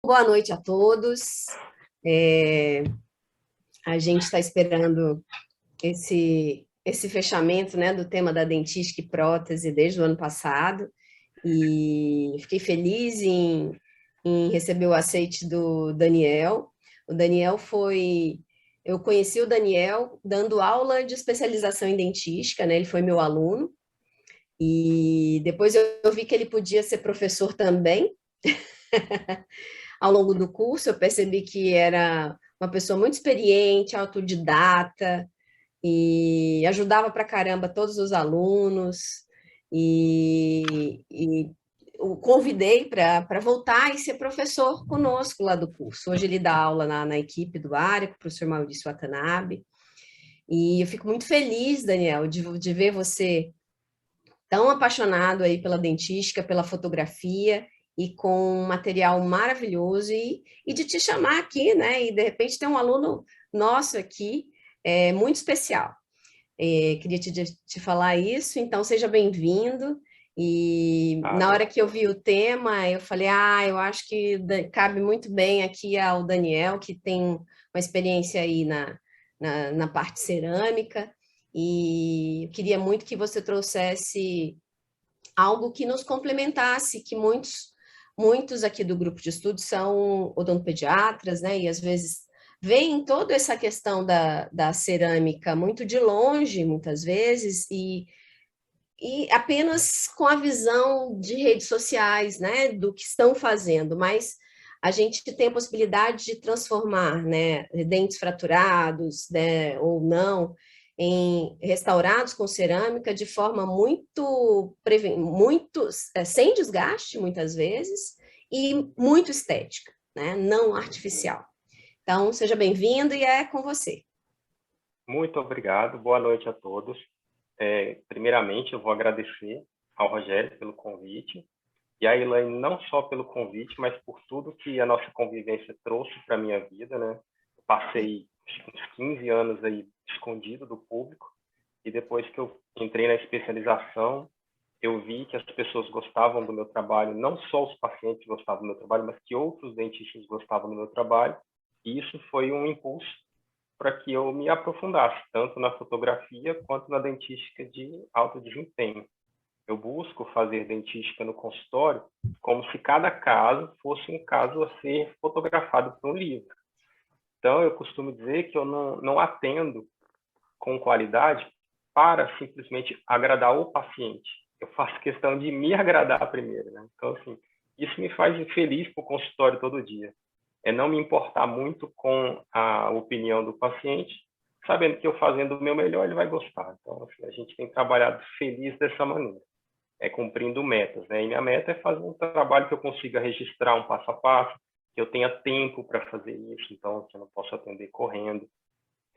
Boa noite a todos. É, a gente está esperando esse fechamento, né, do tema da dentística e prótese desde o ano passado, e fiquei feliz em receber o aceite do Daniel. O Daniel foi... Eu conheci o Daniel dando aula de especialização em dentística, né, ele foi meu aluno, e depois eu vi que ele podia ser professor também. Ao longo do curso, eu percebi que era uma pessoa muito experiente, autodidata, e ajudava pra caramba todos os alunos, e o convidei para voltar e ser professor conosco lá do curso. Hoje ele dá aula na equipe do área, com o professor Maurício Watanabe, e eu fico muito feliz, Daniel, de ver você tão apaixonado aí pela dentística, pela fotografia, e com um material maravilhoso, e de te chamar aqui, né? E de repente tem um aluno nosso aqui, muito especial. Queria te falar isso, então seja bem-vindo. E na hora que eu vi o tema, eu falei, eu acho que cabe muito bem aqui ao Daniel, que tem uma experiência aí na parte cerâmica, e eu queria muito que você trouxesse algo que nos complementasse, que muitos aqui do grupo de estudo são odontopediatras, né, e às vezes veem toda essa questão da cerâmica muito de longe, muitas vezes, e apenas com a visão de redes sociais, né, do que estão fazendo, mas a gente tem a possibilidade de transformar, né, dentes fraturados, né, ou não, em restaurados com cerâmica de forma muito sem desgaste, muitas vezes, e muito estética, né, não artificial. Então, seja bem-vindo e é com você. Muito obrigado, boa noite a todos. Primeiramente, eu vou agradecer ao Rogério pelo convite e à Elaine não só pelo convite, mas por tudo que a nossa convivência trouxe para a minha vida, né? Eu passei uns 15 anos aí escondido do público e depois que eu entrei na especialização, eu vi que as pessoas gostavam do meu trabalho, não só os pacientes gostavam do meu trabalho, mas que outros dentistas gostavam do meu trabalho, e isso foi um impulso para que eu me aprofundasse, tanto na fotografia quanto na dentística de alto desempenho. Eu busco fazer dentística no consultório como se cada caso fosse um caso a ser fotografado para um livro. Então, eu costumo dizer que eu não atendo com qualidade para simplesmente agradar o paciente. Eu faço questão de me agradar primeiro, né? Então, assim, isso me faz feliz para o consultório todo dia. É não me importar muito com a opinião do paciente, sabendo que eu fazendo o meu melhor, ele vai gostar. Então, assim, a gente tem trabalhado feliz dessa maneira, cumprindo metas, né? E minha meta é fazer um trabalho que eu consiga registrar um passo a passo, que eu tenha tempo para fazer isso, então, que eu não posso atender correndo.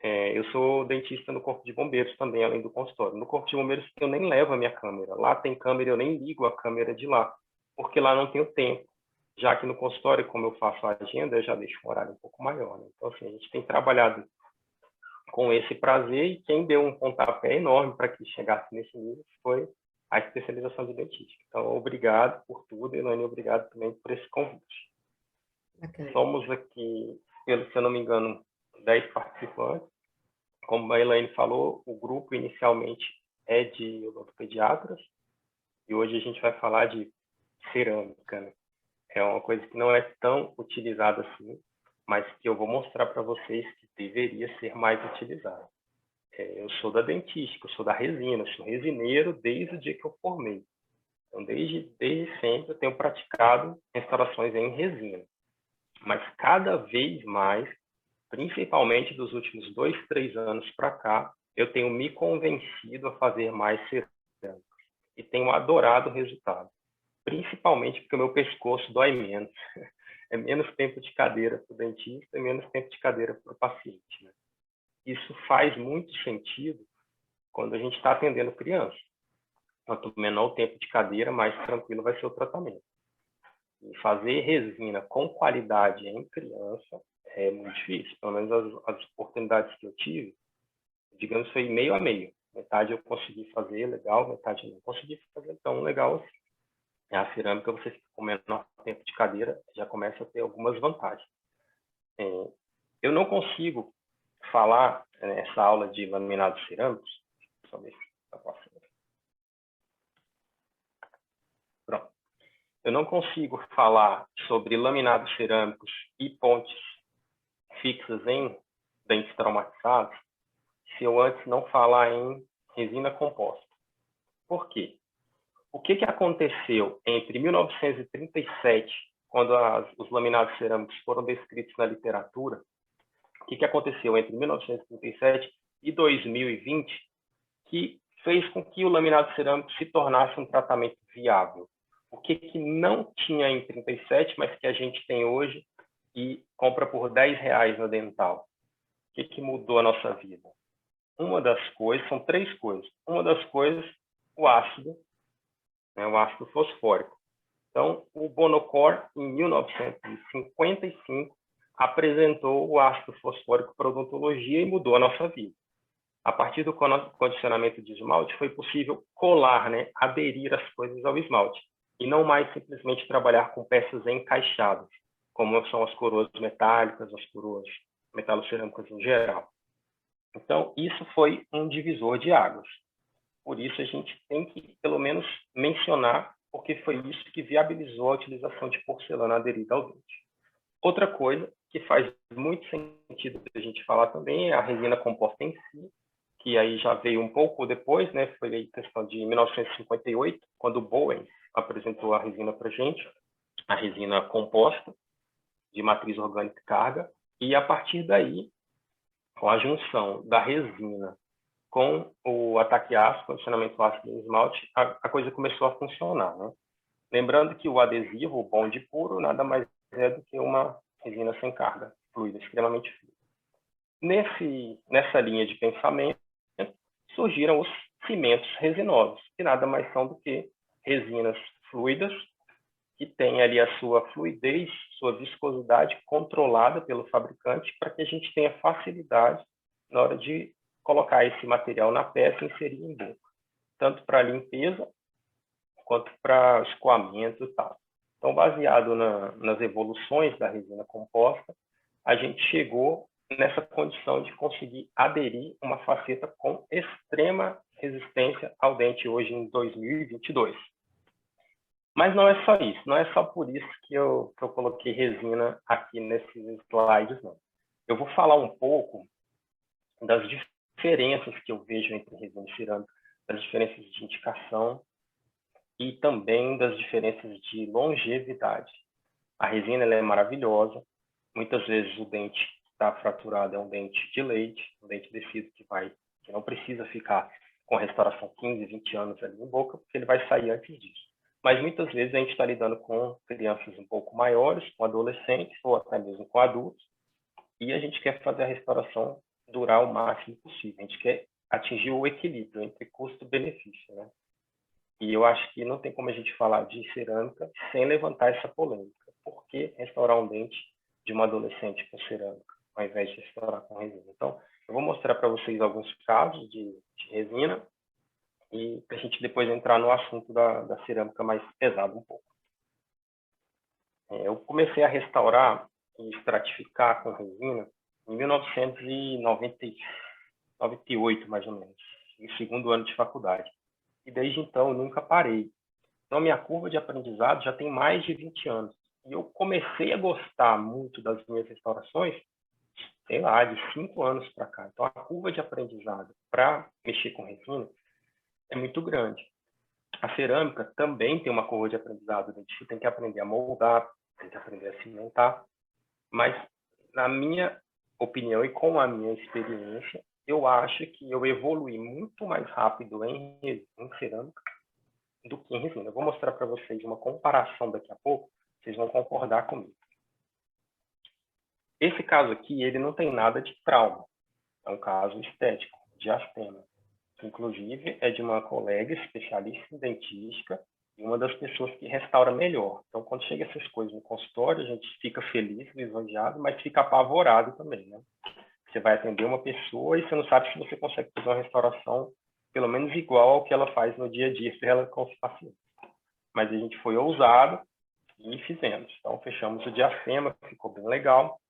Eu sou dentista no Corpo de Bombeiros também, além do consultório. No Corpo de Bombeiros eu nem levo a minha câmera. Lá tem câmera, eu nem ligo a câmera de lá, porque lá não tenho tempo. Já que no consultório, como eu faço a agenda, eu já deixo um horário um pouco maior, né? Então, assim, a gente tem trabalhado com esse prazer, e quem deu um pontapé enorme para que chegasse nesse nível foi a especialização de dentística. Então, obrigado por tudo, Elaine, obrigado também por esse convite. Bacana. Somos aqui, se eu não me engano, 10 participantes. Como a Elaine falou, o grupo inicialmente é de odontopediatras, e hoje a gente vai falar de cerâmica, né? É uma coisa que não é tão utilizada assim, mas que eu vou mostrar para vocês que deveria ser mais utilizada. Eu sou da dentística, eu sou da resina, eu sou resineiro desde o dia que eu formei. Então, desde sempre eu tenho praticado instalações em resina. Mas cada vez mais, principalmente dos últimos 2, 3 anos para cá, eu tenho me convencido a fazer mais cerâmica e tenho adorado o resultado. Principalmente porque o meu pescoço dói menos. É menos tempo de cadeira para o dentista e menos tempo de cadeira para o paciente, né? Isso faz muito sentido quando a gente está atendendo criança. Quanto menor o tempo de cadeira, mais tranquilo vai ser o tratamento. E fazer resina com qualidade em criança é muito difícil. Pelo menos as oportunidades que eu tive, digamos, foi meio a meio. Metade eu consegui fazer legal, metade eu não consegui fazer tão legal assim. A cerâmica, você fica com menor tempo de cadeira, já começa a ter algumas vantagens. Eu não consigo falar nessa aula de laminados cerâmicos, só ver se eu posso. Pronto. Eu não consigo falar sobre laminados cerâmicos e pontes fixas em dentes traumatizados se eu antes não falar em resina composta. Por quê? O que aconteceu entre 1937, quando os laminados cerâmicos foram descritos na literatura? O que aconteceu entre 1937 e 2020 que fez com que o laminado cerâmico se tornasse um tratamento viável? O que não tinha em 37, mas que a gente tem hoje e compra por R$10 na Dental? O que mudou a nossa vida? Uma das coisas, são três coisas. Uma das coisas, o ácido fosfórico. Então, o Bonocor, em 1955, apresentou o ácido fosfórico para odontologia e mudou a nossa vida. A partir do condicionamento de esmalte, foi possível colar, aderir as coisas ao esmalte, e não mais simplesmente trabalhar com peças encaixadas, como são as coroas metálicas, as coroas metalocerâmicas em geral. Então, isso foi um divisor de águas. Por isso, a gente tem que, pelo menos, mencionar, porque foi isso que viabilizou a utilização de porcelana aderida ao dente. Outra coisa que faz muito sentido a gente falar também é a resina composta em si, que aí já veio um pouco depois, foi aí questão de 1958, quando o Bowen apresentou a resina para a gente, a resina composta, de matriz orgânica e carga, e a partir daí, com a junção da resina com o ataque ácido, condicionamento ácido em esmalte, a coisa começou a funcionar. Lembrando que o adesivo, o bonde puro, nada mais é do que uma resina sem carga, fluida, extremamente fluida. Nessa linha de pensamento, surgiram os cimentos resinosos, que nada mais são do que resinas fluidas, que têm ali a sua fluidez, sua viscosidade controlada pelo fabricante, para que a gente tenha facilidade na hora de colocar esse material na peça e inserir em boca, tanto para limpeza quanto para escoamento e tal. Então, baseado nas evoluções da resina composta, a gente chegou nessa condição de conseguir aderir uma faceta com extrema resistência ao dente hoje em 2022. Mas não é só isso, não é só por isso que eu coloquei resina aqui nesses slides, não. Eu vou falar um pouco das diferenças que eu vejo entre resina e cerâmica, das diferenças de indicação e também das diferenças de longevidade. A resina ela é maravilhosa, muitas vezes o dente está fraturado é um dente de leite, um dente descido que não precisa ficar com a restauração 15, 20 anos ali em boca, porque ele vai sair antes disso. Mas muitas vezes a gente está lidando com crianças um pouco maiores, com adolescentes ou até mesmo com adultos, e a gente quer fazer a restauração durar o máximo possível. A gente quer atingir o equilíbrio entre custo e benefício, E eu acho que não tem como a gente falar de cerâmica sem levantar essa polêmica. Por que restaurar um dente de uma adolescente com cerâmica, ao invés de restaurar com resina? Então, eu vou mostrar para vocês alguns casos de resina e para a gente depois entrar no assunto da cerâmica mais pesado um pouco. Eu comecei a restaurar e estratificar com resina em 1998, mais ou menos, no segundo ano de faculdade. E desde então eu nunca parei. Então, minha curva de aprendizado já tem mais de 20 anos. E eu comecei a gostar muito das minhas restaurações, sei lá, de 5 anos para cá. Então, a curva de aprendizado para mexer com resina é muito grande. A cerâmica também tem uma curva de aprendizado. Você tem que aprender a moldar, tem que aprender a cimentar. Mas, na minha opinião e com a minha experiência, eu acho que eu evolui muito mais rápido em cerâmica do que em resina. Eu vou mostrar para vocês uma comparação daqui a pouco, vocês vão concordar comigo. Esse caso aqui, ele não tem nada de trauma. É um caso estético, de astema. Inclusive, é de uma colega especialista em dentística e uma das pessoas que restaura melhor. Então, quando chega essas coisas no consultório, a gente fica feliz, lisonjeado, mas fica apavorado também, Você vai atender uma pessoa e você não sabe se você consegue fazer uma restauração pelo menos igual ao que ela faz no dia a dia dela com os pacientes. mas a gente foi ousado e fizemos. Então, fechamos o diafragma, ficou bem legal.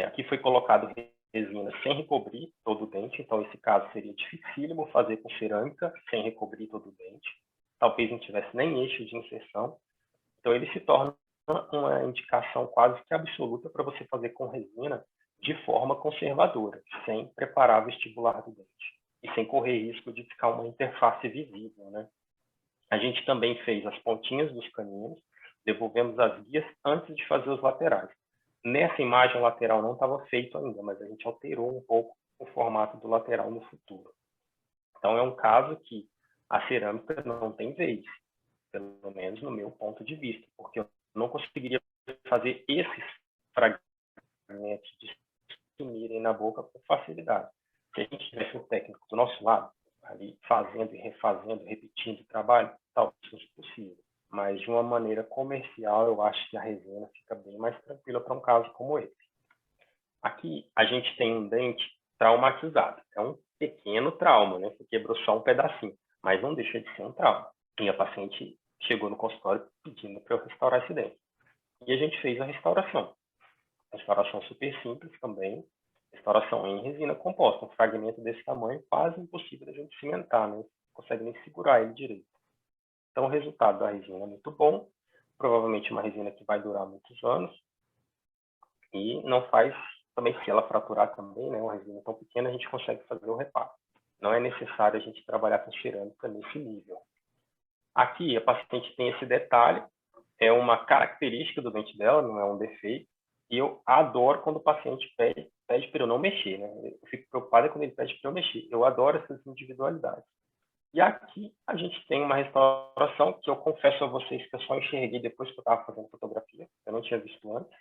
Aqui foi colocado resina sem recobrir todo o dente, então esse caso seria dificílimo fazer com cerâmica sem recobrir todo o dente. Talvez não tivesse nem eixo de inserção. Então, ele se torna uma indicação quase que absoluta para você fazer com resina de forma conservadora, sem preparar o vestibular do dente e sem correr risco de ficar uma interface visível, né? A gente também fez as pontinhas dos caninos, devolvemos as guias antes de fazer os laterais. Nessa imagem, o lateral não estava feito ainda, mas a gente alterou um pouco o formato do lateral no futuro. Então, é um caso que a cerâmica não tem vez, pelo menos no meu ponto de vista, porque eu não conseguiria fazer esses fragmentos de sumirem na boca com facilidade. Se a gente tivesse um técnico do nosso lado, ali fazendo e refazendo, repetindo o trabalho, talvez fosse possível. Mas de uma maneira comercial, eu acho que a resina fica bem mais tranquila para um caso como esse. Aqui a gente tem um dente traumatizado. É um pequeno trauma, né? Você quebrou só um pedacinho, mas não deixa de ser um trauma. E a paciente chegou no consultório pedindo para eu restaurar esse dente. E a gente fez a restauração. Restauração super simples também. Restauração em resina composta. Um fragmento desse tamanho quase impossível da gente cimentar, né? Não consegue nem segurar ele direito. Então, o resultado da resina é muito bom. Provavelmente uma resina que vai durar muitos anos. E não faz, também se ela fraturar também, né? Uma resina tão pequena, a gente consegue fazer o reparo. Não é necessário a gente trabalhar com cerâmica nesse nível. Aqui, a paciente tem esse detalhe. É uma característica do dente dela, não é um defeito. E eu adoro quando o paciente pede para eu não mexer, né? Eu fico preocupado quando ele pede para eu mexer. Eu adoro essas individualidades. E aqui a gente tem uma restauração que eu confesso a vocês que eu só enxerguei depois que eu estava fazendo fotografia. Eu não tinha visto antes.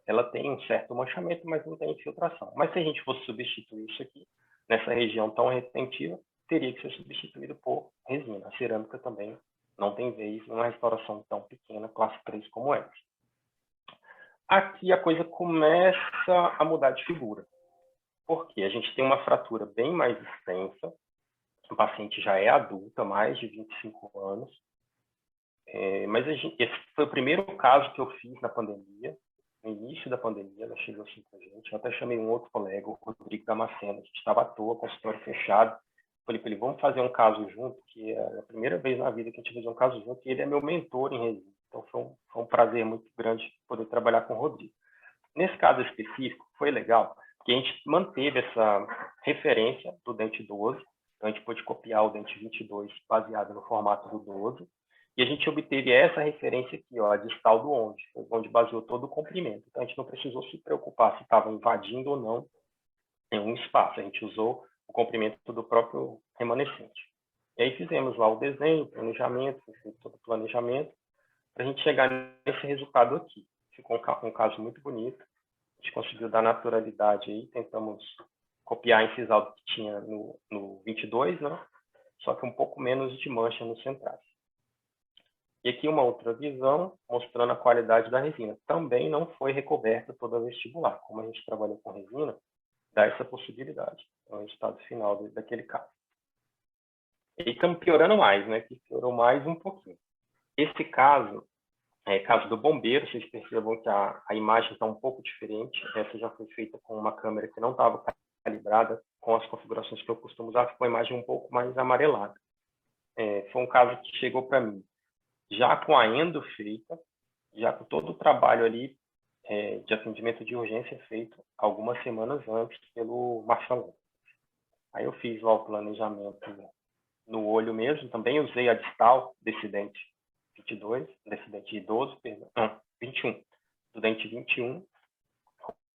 Ela tem um certo manchamento, mas não tem infiltração. Mas se a gente fosse substituir isso aqui, nessa região tão retentiva, teria que ser substituído por resina. A cerâmica também não tem vez numa restauração tão pequena, classe 3 como essa. Aqui a coisa começa a mudar de figura. Porque a gente tem uma fratura bem mais extensa, o paciente já é adulta, mais de 25 anos, mas esse foi o primeiro caso que eu fiz na pandemia, no início da pandemia, ela chegou assim com a gente. Eu até chamei um outro colega, o Rodrigo Damasceno, a gente estava à toa, consultório fechado. Falei para ele, vamos fazer um caso junto, que é a primeira vez na vida que a gente fez um caso junto, e ele é meu mentor em resina. Então foi um prazer muito grande poder trabalhar com o Rodrigo. Nesse caso específico, foi legal, porque a gente manteve essa referência do dente 12, então a gente pôde copiar o dente 22 baseado no formato do 12, e a gente obteve essa referência aqui, ó, a distal do onde baseou todo o comprimento. Então a gente não precisou se preocupar se estava invadindo ou não em um espaço, a gente usou o comprimento do próprio remanescente. E aí fizemos lá o desenho, o planejamento, todo o planejamento, para a gente chegar nesse resultado aqui. Ficou um caso muito bonito. A gente conseguiu dar naturalidade aí, tentamos copiar a incisal que tinha no 22, né? Só que um pouco menos de mancha nos centrais. E aqui uma outra visão, mostrando a qualidade da resina. Também não foi recoberta toda a vestibular. Como a gente trabalhou com resina, dá essa possibilidade. É o resultado final daquele caso. E estamos piorando mais, né? Que piorou mais um pouquinho. Esse caso caso do bombeiro, vocês percebam que a imagem está um pouco diferente. Essa já foi feita com uma câmera que não estava calibrada com as configurações que eu costumo usar, ficou uma imagem um pouco mais amarelada. Foi um caso que chegou para mim já com a endo feita, já com todo o trabalho ali de atendimento de urgência feito algumas semanas antes pelo Marcelão. Aí eu fiz lá o planejamento no olho mesmo, também usei a distal desse dente 22, desse dente 12, perdão, não, 21, do dente 21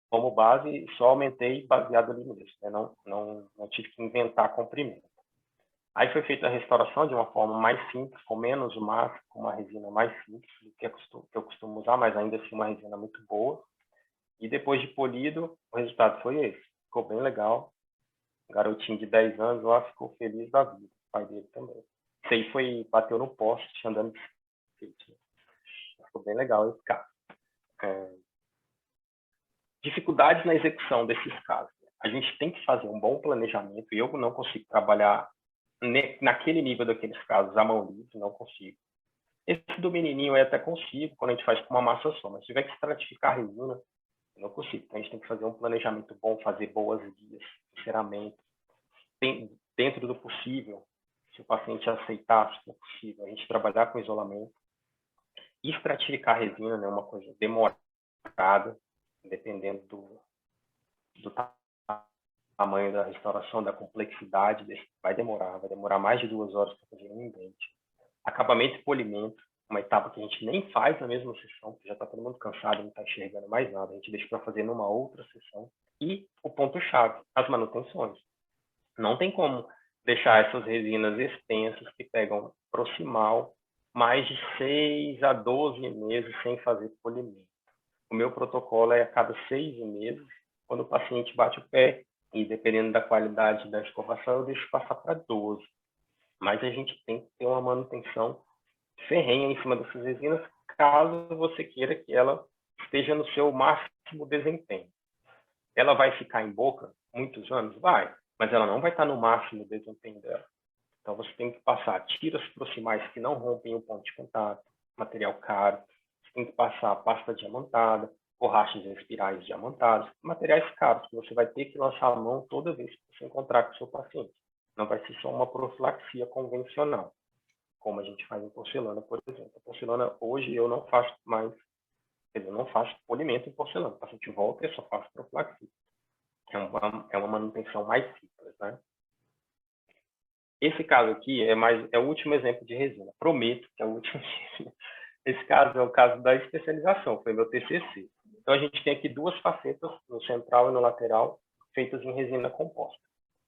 como base e só aumentei baseado ali mesmo, né? Não tive que inventar comprimento. Aí foi feita a restauração de uma forma mais simples, com menos massa, com uma resina mais simples do que eu costumo usar, mas ainda assim uma resina muito boa. E depois de polido, o resultado foi esse. Ficou bem legal. Um garotinho de 10 anos lá ficou feliz da vida. O pai dele também. Isso aí bateu no poste, andando de skate. Ficou bem legal esse caso. Dificuldades na execução desses casos. A gente tem que fazer um bom planejamento. Eu não consigo trabalhar naquele nível daqueles casos à mão livre, não consigo. Esse do menininho eu até consigo, quando a gente faz com uma massa só, mas se tiver que estratificar a resina, eu não consigo. Então, a gente tem que fazer um planejamento bom, fazer boas guias, sinceramento, dentro do possível, se o paciente aceitar, se for possível, a gente trabalhar com isolamento. Estratificar a resina, né, é uma coisa demorada, dependendo do tamanho da restauração, da complexidade, vai demorar mais de 2 horas para fazer um dente. Acabamento e polimento, uma etapa que a gente nem faz na mesma sessão, porque já está todo mundo cansado, não está enxergando mais nada, a gente deixa para fazer numa outra sessão. E o ponto-chave, as manutenções. Não tem como deixar essas resinas extensas que pegam proximal mais de 6 a 12 meses sem fazer polimento. O meu protocolo é a cada 6 meses, quando o paciente bate o pé, e dependendo da qualidade da escovação, eu deixo passar para 12. Mas a gente tem que ter uma manutenção ferrenha em cima dessas resinas, caso você queira que ela esteja no seu máximo desempenho. Ela vai ficar em boca muitos anos? Vai, mas ela não vai estar no máximo desempenho dela. Então, você tem que passar tiras proximais que não rompem o ponto de contato, material caro, você tem que passar pasta diamantada, borrachas espirais diamantadas, materiais caros que você vai ter que lançar a mão toda vez que você encontrar com o seu paciente. Não vai ser só uma profilaxia convencional, como a gente faz em porcelana, por exemplo. A porcelana, hoje, eu não faço mais, quer dizer, eu não faço polimento em porcelana. O paciente volta e eu só faço profilaxia. É uma manutenção mais simples, né? Esse caso aqui é o último exemplo de resina. Prometo que é o último. Esse caso é o caso da especialização, foi meu TCC. Então, a gente tem aqui 2 facetas, no central e no lateral, feitas em resina composta.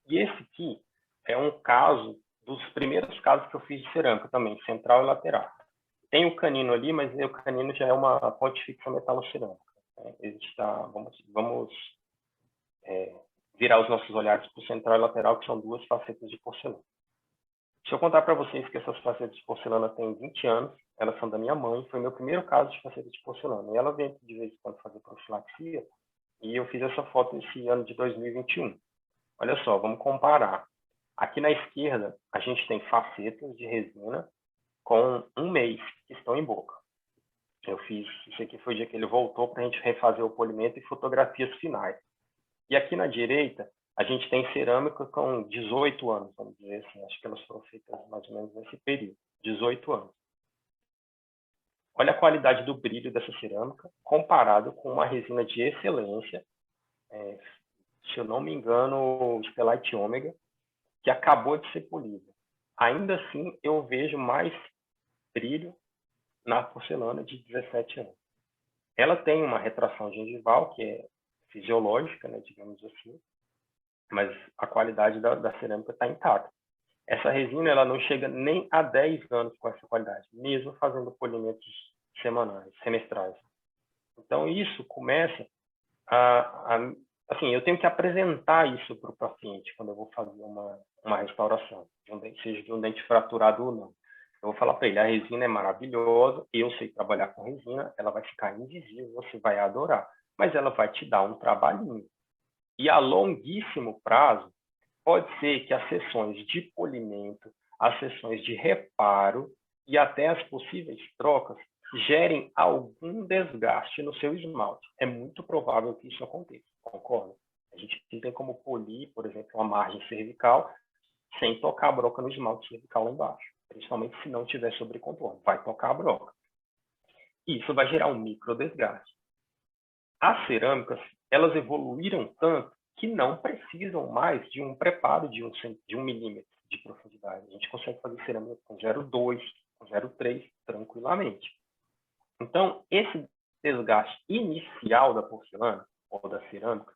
E esse aqui é um caso dos primeiros casos que eu fiz de cerâmica também, central e lateral. Tem o canino ali, mas o canino já é uma ponte fixa metalocerâmica. Vamos virar os nossos olhares para o central e lateral, que são 2 facetas de porcelana. Se eu contar para vocês que essas facetas de porcelana têm 20 anos, elas são da minha mãe, foi meu primeiro caso de faceta de porcelana. E ela vem de vez em quando fazer profilaxia, e eu fiz essa foto esse ano de 2021. Olha só, vamos comparar. Aqui na esquerda, a gente tem facetas de resina com 1 mês que estão em boca. Eu fiz, isso aqui foi o dia que ele voltou para a gente refazer o polimento e fotografias finais. E aqui na direita, a gente tem cerâmica com 18 anos, vamos dizer assim. Acho que elas foram feitas mais ou menos nesse período, 18 anos. Olha a qualidade do brilho dessa cerâmica, comparado com uma resina de excelência, se eu não me engano, Stellite Ômega, que acabou de ser polida. Ainda assim, eu vejo mais brilho na porcelana de 17 anos. Ela tem uma retração gengival, que é fisiológica, né, digamos assim, mas a qualidade da cerâmica está intacta. Essa resina ela não chega nem a 10 anos com essa qualidade, mesmo fazendo polimentos semestrais. Então, isso começa assim, eu tenho que apresentar isso para o paciente quando eu vou fazer uma restauração, seja de um dente fraturado ou não. Eu vou falar para ele, a resina é maravilhosa, eu sei trabalhar com resina, ela vai ficar invisível, você vai adorar, mas ela vai te dar um trabalhinho. E a longuíssimo prazo, pode ser que as sessões de polimento, as sessões de reparo e até as possíveis trocas gerem algum desgaste no seu esmalte. É muito provável que isso aconteça, concorda? A gente tem como polir, por exemplo, uma margem cervical sem tocar a broca no esmalte cervical lá embaixo, principalmente se não tiver sobrecontorno. Vai tocar a broca. Isso vai gerar um micro desgaste. As cerâmicas, elas evoluíram tanto que não precisam mais de um preparo de 1 milímetro de profundidade. A gente consegue fazer cerâmica com 0,2, com 0,3 tranquilamente. Então, esse desgaste inicial da porcelana ou da cerâmica,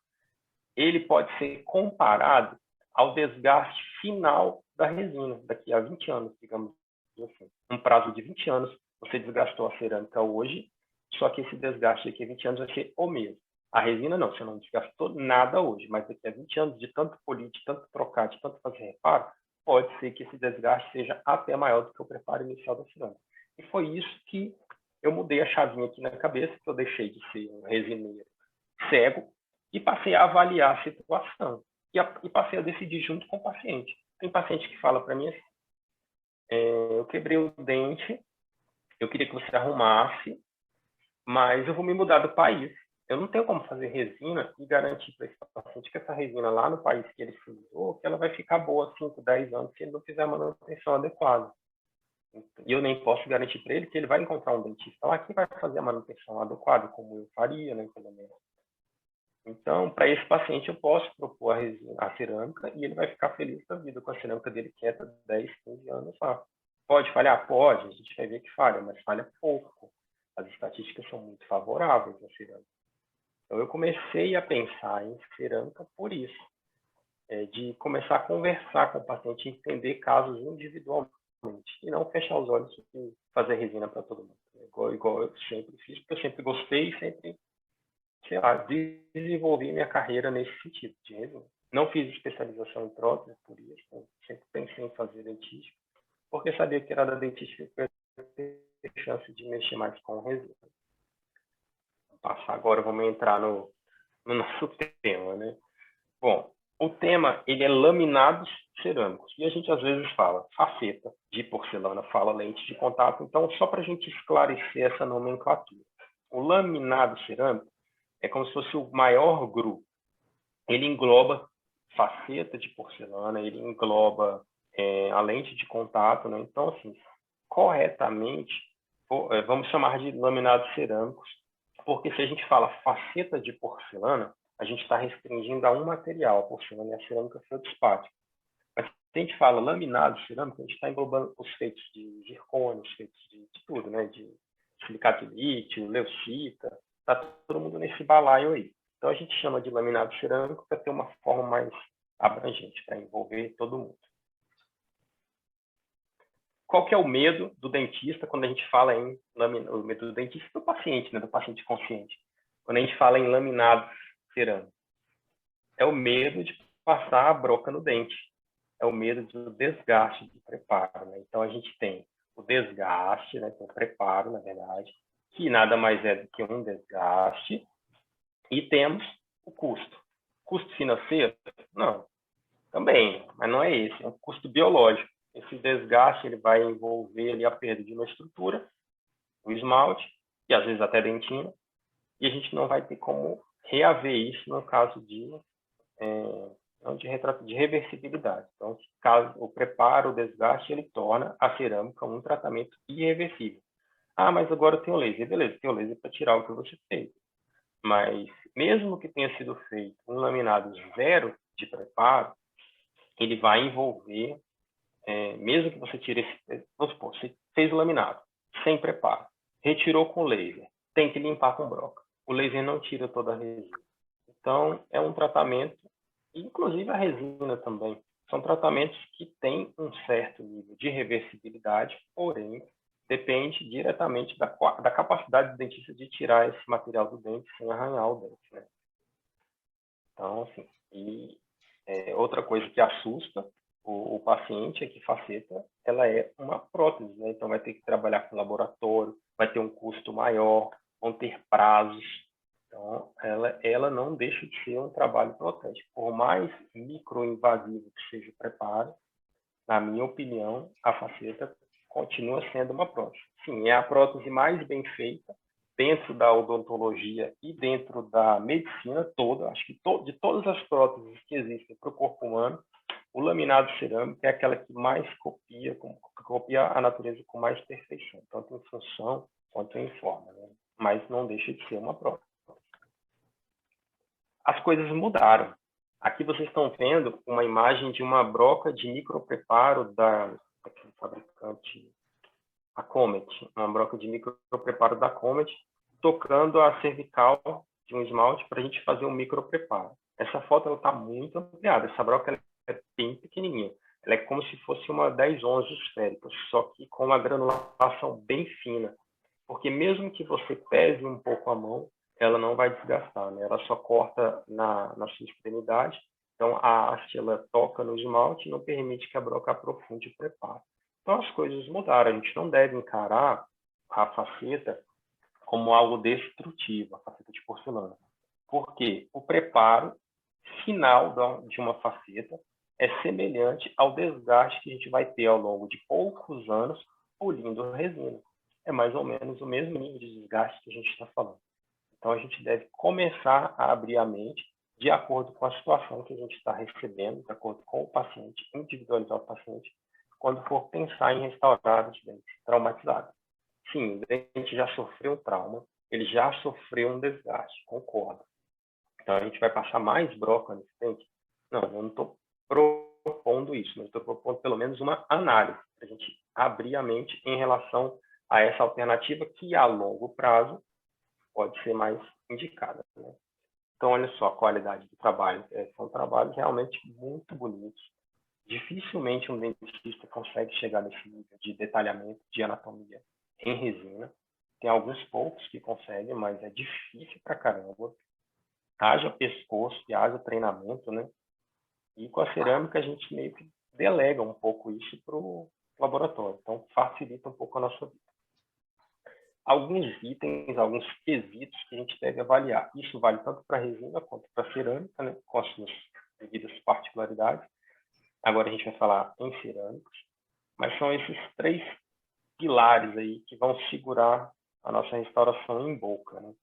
ele pode ser comparado ao desgaste final da resina, daqui a 20 anos, digamos assim. Um prazo de 20 anos, você desgastou a cerâmica hoje, só que esse desgaste daqui a 20 anos vai ser o mesmo. A resina não, você não desgastou nada hoje, mas daqui a 20 anos, de tanto polir, de tanto trocar, de tanto fazer reparo, pode ser que esse desgaste seja até maior do que o preparo inicial da cerâmica. E foi isso que eu mudei a chavinha aqui na cabeça, que eu deixei de ser um resineiro cego e passei a avaliar a situação. E passei a decidir junto com o paciente. Tem paciente que fala para mim assim, eu quebrei o dente, eu queria que você arrumasse, mas eu vou me mudar do país. Eu não tenho como fazer resina e garantir para esse paciente que essa resina lá no país que ele usou, que ela vai ficar boa 5, 10 anos se ele não fizer a manutenção adequada. E eu nem posso garantir para ele que ele vai encontrar um dentista lá que vai fazer a manutenção adequada, como eu faria, né, pelo menos. Então, para esse paciente, eu posso propor a cerâmica e ele vai ficar feliz da vida com a cerâmica dele quieta 10, 15 anos lá. Pode falhar? Pode, a gente vai ver que falha, mas falha pouco. As estatísticas são muito favoráveis à cerâmica. Então, eu comecei a pensar em cerâmica por isso, de começar a conversar com o paciente, entender casos individualmente e não fechar os olhos e fazer resina para todo mundo. Igual eu sempre fiz, porque eu sempre gostei e sempre, sei lá, desenvolvi minha carreira nesse sentido de resina. Não fiz especialização em prótese por isso, eu sempre pensei em fazer dentística, porque sabia que era da dentística que eu ia ter chance de mexer mais com resina. Agora vamos entrar no nosso tema, né? Bom, o tema ele é laminados cerâmicos e a gente às vezes fala faceta de porcelana, fala lente de contato. Então, só para a gente esclarecer essa nomenclatura, o laminado cerâmico é como se fosse o maior grupo. Ele engloba faceta de porcelana, ele engloba a lente de contato, né? Então, assim, corretamente, vamos chamar de laminados cerâmicos, porque se a gente fala faceta de porcelana, a gente está restringindo a um material, a porcelana e a cerâmica feldspática. Mas se a gente fala laminado cerâmico, a gente está englobando os feitos de zircônio, os feitos de tudo, né? De silicato de lítio, leucita, está todo mundo nesse balaio aí. Então a gente chama de laminado cerâmico para ter uma forma mais abrangente, para envolver todo mundo. Qual que é o medo do dentista quando a gente fala em laminado? O medo do dentista e do paciente, né? Do paciente consciente. Quando a gente fala em laminados cerâmicos, é o medo de passar a broca no dente. É o medo do desgaste de preparo, né? Então a gente tem o desgaste, né? O preparo, na verdade, que nada mais é do que um desgaste, e temos o custo. Custo financeiro? Não, também, mas não é esse, é um custo biológico. Esse desgaste ele vai envolver ali a perda de uma estrutura, o esmalte, e às vezes até dentina, e a gente não vai ter como reaver isso no caso de reversibilidade. Então, caso o preparo, o desgaste, ele torna a cerâmica um tratamento irreversível. Ah, mas agora eu tenho laser. Beleza, tem o laser para tirar o que você fez. Mas, mesmo que tenha sido feito um laminado zero de preparo, ele vai envolver, mesmo que você tire esse... Vamos supor, você fez o laminado, sem preparo, retirou com laser, tem que limpar com broca. O laser não tira toda a resina. Então, é um tratamento, inclusive a resina também, são tratamentos que têm um certo nível de reversibilidade, porém, depende diretamente da capacidade do dentista de tirar esse material do dente sem arranhar o dente, né? Então, assim, outra coisa que assusta o paciente é que faceta, ela é uma prótese, né? Então vai ter que trabalhar com laboratório, vai ter um custo maior, vão ter prazos. Então, ela não deixa de ser um trabalho protético. Por mais microinvasivo que seja o preparo, na minha opinião, a faceta continua sendo uma prótese. Sim, é a prótese mais bem feita dentro da odontologia e dentro da medicina toda. Acho que de todas as próteses que existem para o corpo humano, o laminado cerâmico é aquela que mais copia a natureza com mais perfeição, tanto em função quanto em forma, né? Mas não deixa de ser uma prótese. As coisas mudaram. Aqui vocês estão vendo uma imagem de uma broca de micropreparo daquele fabricante, a Comet, uma broca de micropreparo da Comet, tocando a cervical de um esmalte para a gente fazer um micropreparo. Essa foto está muito ampliada, essa broca é bem pequenininha. Ela é como se fosse uma 10-11 esférica, só que com uma granulação bem fina. Porque mesmo que você pese um pouco a mão, ela não vai desgastar, né? Ela só corta na sua extremidade. Então, a haste ela toca no esmalte e não permite que a broca aprofunde o preparo. Então, as coisas mudaram. A gente não deve encarar a faceta como algo destrutivo, a faceta de porcelana. Porque o preparo final de uma faceta é semelhante ao desgaste que a gente vai ter ao longo de poucos anos polindo resina. é mais ou menos o mesmo nível de desgaste que a gente está falando. Então, a gente deve começar a abrir a mente de acordo com a situação que a gente está recebendo, de acordo com o paciente, individualizar o paciente, quando for pensar em restaurar os dentes traumatizados. Sim, o dente já sofreu um trauma, ele já sofreu um desgaste, concordo. Então, a gente vai passar mais broca nesse dente? Não, eu não estou propondo isso, mas estou propondo pelo menos uma análise, para a gente abrir a mente em relação a essa alternativa que, a longo prazo, pode ser mais indicada, né? Então, olha só a qualidade do trabalho. São trabalhos realmente muito bonitos. Dificilmente um dentista consegue chegar nesse nível de detalhamento, de anatomia em resina. Tem alguns poucos que conseguem, mas é difícil pra caramba. Haja pescoço, haja treinamento, né? E com a cerâmica a gente meio que delega um pouco isso para o laboratório. Então, facilita um pouco a nossa vida. Alguns itens, alguns quesitos que a gente deve avaliar. Isso vale tanto para a resina quanto para a cerâmica, né, com as suas devidas particularidades. Agora a gente vai falar em cerâmicos, mas são esses 3 pilares aí que vão segurar a nossa restauração em boca, né?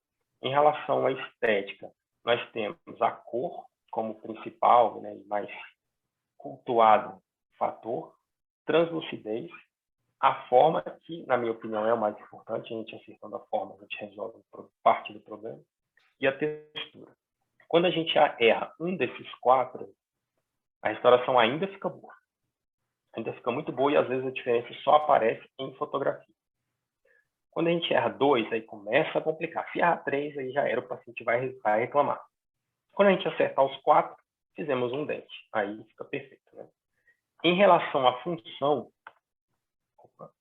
Em relação à estética, nós temos a cor como principal, né, e mais cultuado fator, translucidez, a forma, que, na minha opinião, é o mais importante, a gente acertando a forma, a gente resolve parte do problema, e a textura. Quando a gente erra um desses 4, a restauração ainda fica boa. Ainda fica muito boa e, às vezes, a diferença só aparece em fotografia. Quando a gente erra 2, aí começa a complicar. Se errar 3, aí já era, o paciente vai reclamar. Quando a gente acertar os 4, fizemos um dente. Aí fica perfeito, né? Em relação à função,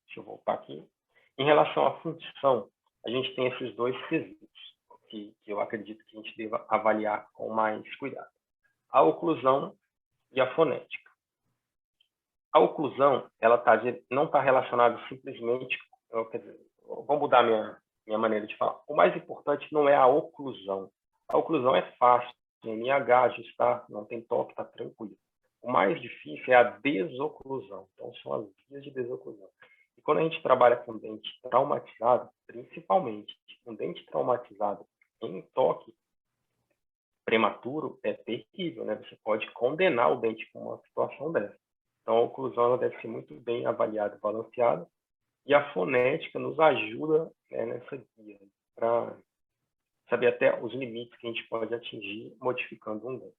deixa eu voltar aqui. Em relação à função, a gente tem esses 2 quesitos que eu acredito que a gente deva avaliar com mais cuidado. A oclusão e a fonética. A oclusão, ela não está relacionada simplesmente, quer dizer, vou mudar minha maneira de falar. O mais importante não é a oclusão. A oclusão é fácil, NH, ajustar, não tem toque, está tranquilo. O mais difícil é a desoclusão. Então, são as vias de desoclusão. E quando a gente trabalha com dente traumatizado, principalmente um dente traumatizado em toque prematuro, é terrível, né? Você pode condenar o dente com uma situação dessa. Então, a oclusão ela deve ser muito bem avaliada e balanceada. E a fonética nos ajuda, né, nessa guia, para saber até os limites que a gente pode atingir modificando um dente.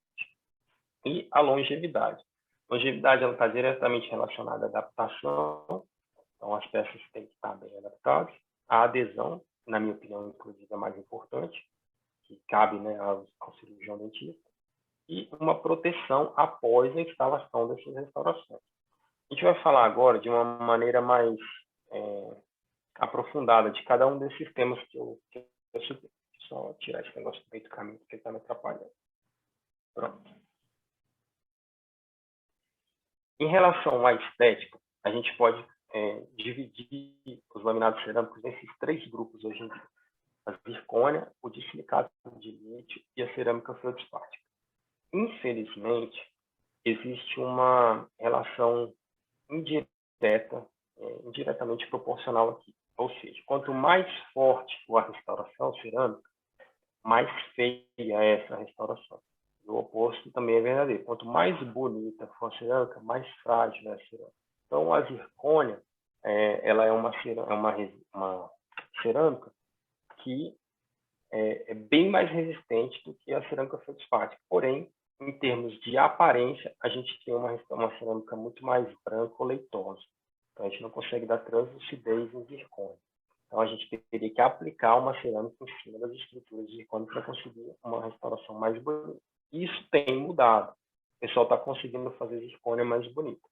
E a longevidade. A longevidade está diretamente relacionada à adaptação, então as peças têm que estar bem adaptadas. A adesão, na minha opinião, inclusive, é mais importante, que cabe, né, ao cirurgião dentista. E uma proteção após a instalação dessas restaurações. A gente vai falar agora de uma maneira mais aprofundada de cada um desses temas que eu citei. Só tirar esse negócio do meio do caminho, porque está me atrapalhando. Pronto. Em relação à estética, a gente pode dividir os laminados cerâmicos nesses 3 grupos hoje em dia. A zircônia, o disilicato de lítio e a cerâmica feldspática. Infelizmente, existe uma relação indiretamente proporcional aqui. Ou seja, quanto mais forte for a restauração cerâmica, mais feia é essa restauração. O oposto também é verdadeiro. Quanto mais bonita for a cerâmica, mais frágil é a cerâmica. Então, a zircônia, ela é uma cerâmica que é bem mais resistente do que a cerâmica feldspática. Porém, em termos de aparência, a gente tem uma cerâmica muito mais branco-leitosa. Então, a gente não consegue dar translucidez em zircônia. Então, a gente teria que aplicar uma cerâmica em cima das estruturas de zircônia para conseguir uma restauração mais bonita. Isso tem mudado. O pessoal está conseguindo fazer zircônia mais bonita.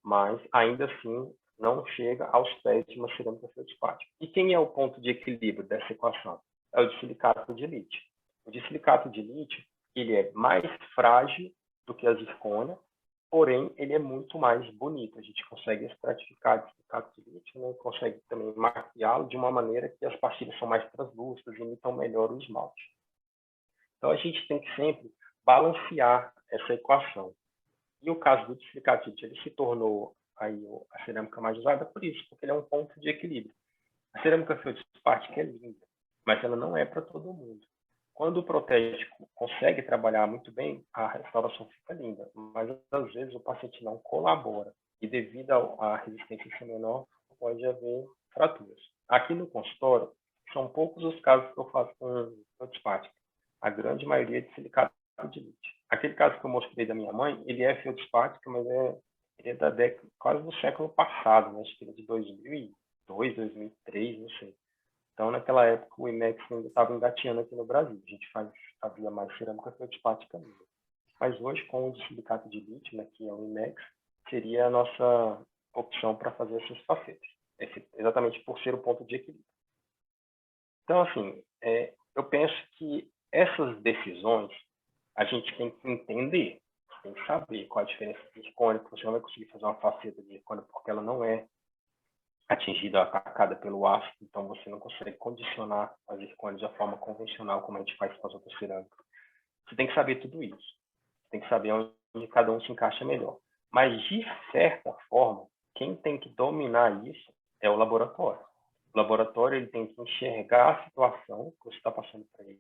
Mas, ainda assim, não chega aos pés de uma cerâmica feldspática. E quem é o ponto de equilíbrio dessa equação? É o disilicato de lítio. O disilicato de lítio, ele é mais frágil do que a zircônia, porém, ele é muito mais bonito. A gente consegue estratificar o disilicato de lítio, né? Consegue também maquiá-lo de uma maneira que as pastilhas são mais translúcidas e imitam melhor o esmalte. Então, a gente tem que sempre balancear essa equação. E o caso do disilicato de lítio, ele se tornou aí a cerâmica mais usada por isso, porque ele é um ponto de equilíbrio. A cerâmica feldspática é linda, mas ela não é para todo mundo. Quando o protético consegue trabalhar muito bem, a restauração fica linda, mas às vezes o paciente não colabora e devido à resistência ser menor, pode haver fraturas. Aqui no consultório, são poucos os casos que eu faço com feldspática. A grande maioria é de silicato de lítio. Aquele caso que eu mostrei da minha mãe, ele é feldspática, mas ele é da década, quase do século passado, né? Acho que ele é de 2002, 2003, não sei. Então, naquela época, o IMEX ainda estava engateando aqui no Brasil. A gente fazia mais cerâmica feldspática mesmo. Mas hoje, com o de silicato de lítio, né, que é o IMEX, seria a nossa opção para fazer esses facetes. Exatamente por ser o ponto de equilíbrio. Então, assim, eu penso que essas decisões a gente tem que entender, tem que saber qual a diferença de zircônio, porque você não vai conseguir fazer uma faceta de zircônio porque ela não é atingida, atacada pelo ácido, então você não consegue condicionar a zircônio da forma convencional, como a gente faz com as outras cerâmicas. Você tem que saber tudo isso. Você tem que saber onde cada um se encaixa melhor. Mas, de certa forma, quem tem que dominar isso é o laboratório. O laboratório ele tem que enxergar a situação que você está passando para ele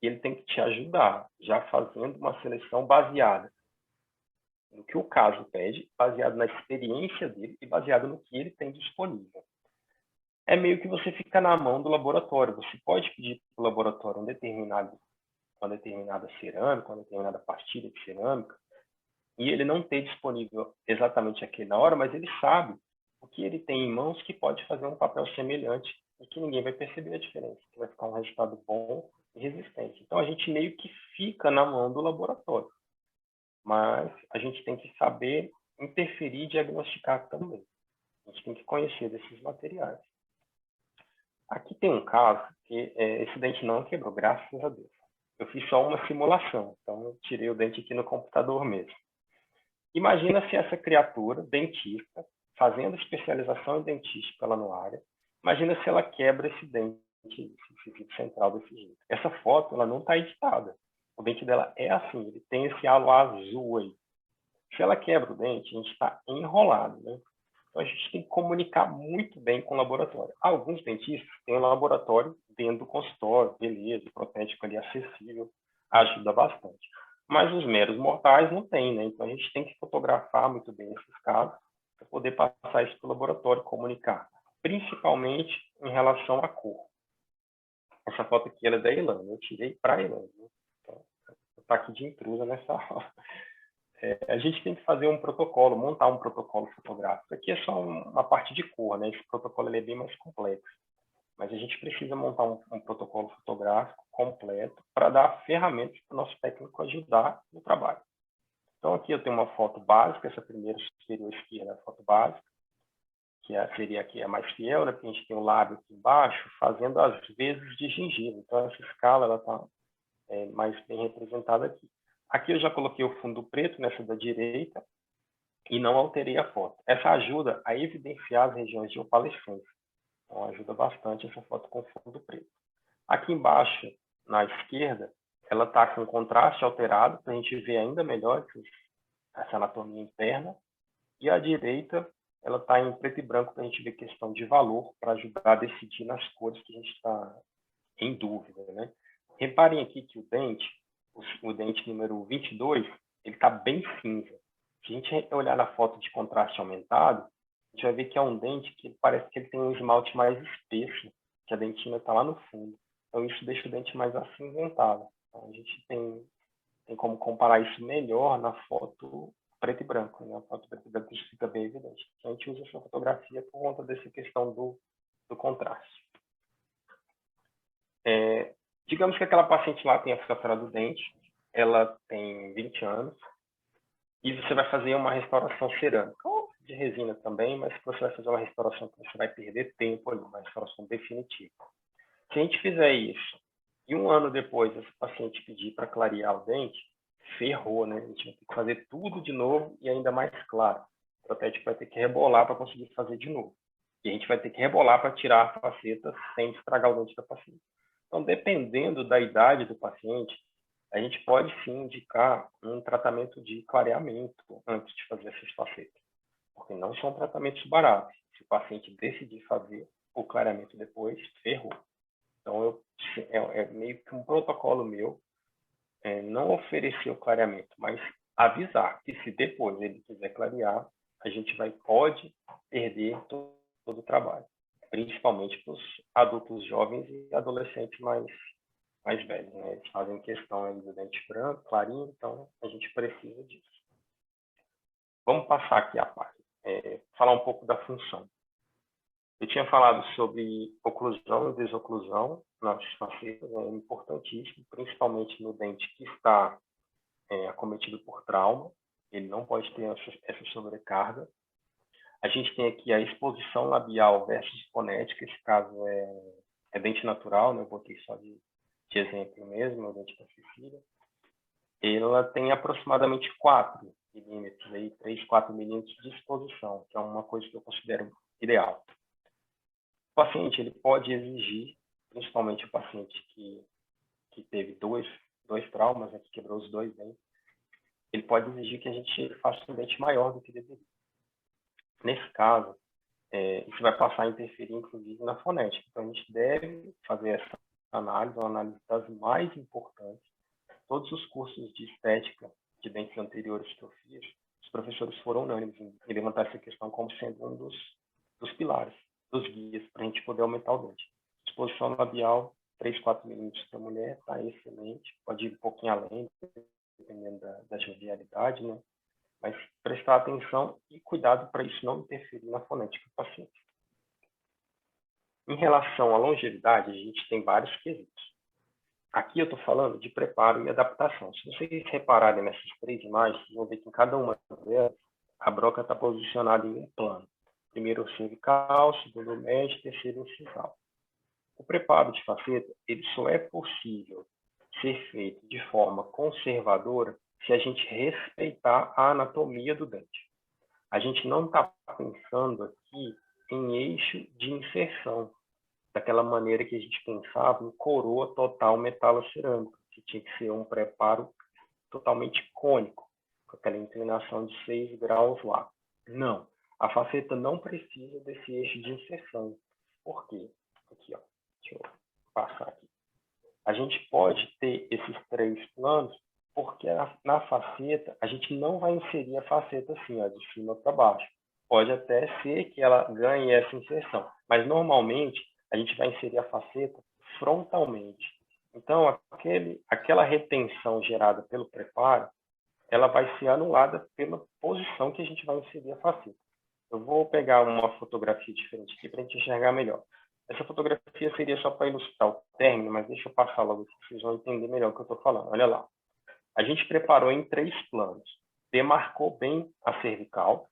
e ele tem que te ajudar, já fazendo uma seleção baseada no que o caso pede, baseado na experiência dele e baseado no que ele tem disponível. É meio que você fica na mão do laboratório. Você pode pedir para o laboratório uma determinada cerâmica, uma determinada pastilha de cerâmica, e ele não ter disponível exatamente aquele na hora, mas ele sabe o que ele tem em mãos que pode fazer um papel semelhante e que ninguém vai perceber a diferença, que vai ficar um resultado bom e resistente. Então, a gente meio que fica na mão do laboratório, mas a gente tem que saber interferir e diagnosticar também. A gente tem que conhecer desses materiais. Aqui tem um caso que esse dente não quebrou, graças a Deus. Eu fiz só uma simulação, então eu tirei o dente aqui no computador mesmo. Imagina se essa criatura, dentista, fazendo especialização em dentística lá no área, imagina se ela quebra esse dente, esse fio central desse jeito. Essa foto ela não está editada. O dente dela é assim, ele tem esse halo azul aí. Se ela quebra o dente, a gente está enrolado, né? Então, a gente tem que comunicar muito bem com o laboratório. Alguns dentistas têm um laboratório dentro do consultório, beleza, protético ali acessível, ajuda bastante. Mas os meros mortais não têm, né? Então, a gente tem que fotografar muito bem esses casos para poder passar isso para o laboratório, comunicar, principalmente em relação à cor. Essa foto aqui ela é da Ilana, eu tirei para a Ilana. Né? Então, está aqui de intrusa nessa aula. A gente tem que fazer um protocolo, montar um protocolo fotográfico. Aqui é só uma parte de cor, né? Esse protocolo ele é bem mais complexo. Mas a gente precisa montar um protocolo fotográfico completo para dar ferramentas para o nosso técnico ajudar no trabalho. Então, aqui eu tenho uma foto básica, essa primeira superior esquerda é a foto básica, que seria aqui a mais fiel, né? Porque a gente tem o lábio aqui embaixo, fazendo as vezes de gengiva. Então, essa escala está mais bem representada aqui. Aqui eu já coloquei o fundo preto nessa da direita e não alterei a foto. Essa ajuda a evidenciar as regiões de opalescência. Então, ajuda bastante essa foto com fundo preto. Aqui embaixo, na esquerda, ela está com contraste alterado, para a gente ver ainda melhor essa anatomia interna. E à direita, ela está em preto e branco, para a gente ver questão de valor, para ajudar a decidir nas cores que a gente está em dúvida, né? Reparem aqui que o dente número 22, ele está bem cinza. Se a gente olhar na foto de contraste aumentado, a gente vai ver que é um dente que parece que ele tem um esmalte mais espesso, que a dentina está lá no fundo. Então, isso deixa o dente mais acinzentado. Então, a gente tem como comparar isso melhor na foto preto e branco. Né? A foto preto e branco isso fica bem evidente. Então, a gente usa essa fotografia por conta dessa questão do contraste. Digamos que aquela paciente lá tem a fisura do dente, ela tem 20 anos, e você vai fazer uma restauração cerâmica, ou de resina também, mas você vai fazer uma restauração que você vai perder tempo ali, uma restauração definitiva. Se a gente fizer isso, e um ano depois esse paciente pedir para clarear o dente, ferrou, né? A gente vai ter que fazer tudo de novo e ainda mais claro. O protético vai ter que rebolar para conseguir fazer de novo. E a gente vai ter que rebolar para tirar a faceta sem estragar o dente da paciente. Então, dependendo da idade do paciente, a gente pode sim indicar um tratamento de clareamento antes de fazer essas facetas, porque não são tratamentos baratos. Se o paciente decidir fazer, o clareamento depois, ferrou. Então, é meio que um protocolo meu, não oferecer o clareamento, mas avisar que se depois ele quiser clarear, a gente pode perder todo o trabalho, principalmente para os adultos jovens e adolescentes mais velhos, né? Eles fazem questão aí do dente branco, clarinho, então a gente precisa disso. Vamos passar aqui a parte, falar um pouco da função. Eu tinha falado sobre oclusão e desoclusão nas facetas, é importantíssimo, principalmente no dente que está acometido por trauma, ele não pode ter essa sobrecarga. A gente tem aqui a exposição labial versus fonética, esse caso é dente natural, né? Eu botei só de exemplo mesmo, o dente da Cecília. Ela tem aproximadamente 4 milímetros, 3, 4 milímetros de exposição, que é uma coisa que eu considero ideal. O paciente ele pode exigir, principalmente o paciente que teve dois traumas, que quebrou os 2 dentes, ele pode exigir que a gente faça um dente maior do que deveria. Nesse caso, isso vai passar a interferir, inclusive, na fonética. Então, a gente deve fazer essa análise, uma análise das mais importantes. Todos os cursos de estética de dentes anteriores que eu fiz, os professores foram unânimes em levantar essa questão como sendo um dos pilares, dos guias, para a gente poder aumentar o dente. Exposição labial, 3, 4 milímetros para a mulher, está excelente. Pode ir um pouquinho além, dependendo da jovialidade, né? Mas prestar atenção e cuidado para isso não interferir na fonética do paciente. Em relação à longevidade, a gente tem vários quesitos. Aqui eu estou falando de preparo e adaptação. Se vocês repararem nessas 3 imagens, vocês vão ver que em cada uma delas, a broca está posicionada em um plano. Primeiro o cervical, segundo o médio, terceiro o incisal. O preparo de faceta, ele só é possível ser feito de forma conservadora se a gente respeitar a anatomia do dente. A gente não está pensando aqui em eixo de inserção, daquela maneira que a gente pensava em coroa total metalocerâmica, que tinha que ser um preparo totalmente cônico, com aquela inclinação de 6 graus lá. Não, a faceta não precisa desse eixo de inserção. Por quê? Aqui, ó. Deixa eu passar aqui. A gente pode ter esses 3 planos, porque na faceta, a gente não vai inserir a faceta assim, ó, de cima para baixo. Pode até ser que ela ganhe essa inserção, mas normalmente a gente vai inserir a faceta frontalmente. Então, aquela retenção gerada pelo preparo, ela vai ser anulada pela posição que a gente vai inserir a faceta. Eu vou pegar uma fotografia diferente aqui para a gente enxergar melhor. Essa fotografia seria só para ilustrar o término, mas deixa eu passar logo aqui, vocês vão entender melhor o que eu estou falando. Olha lá. A gente preparou em 3 planos. Demarcou bem a cervical,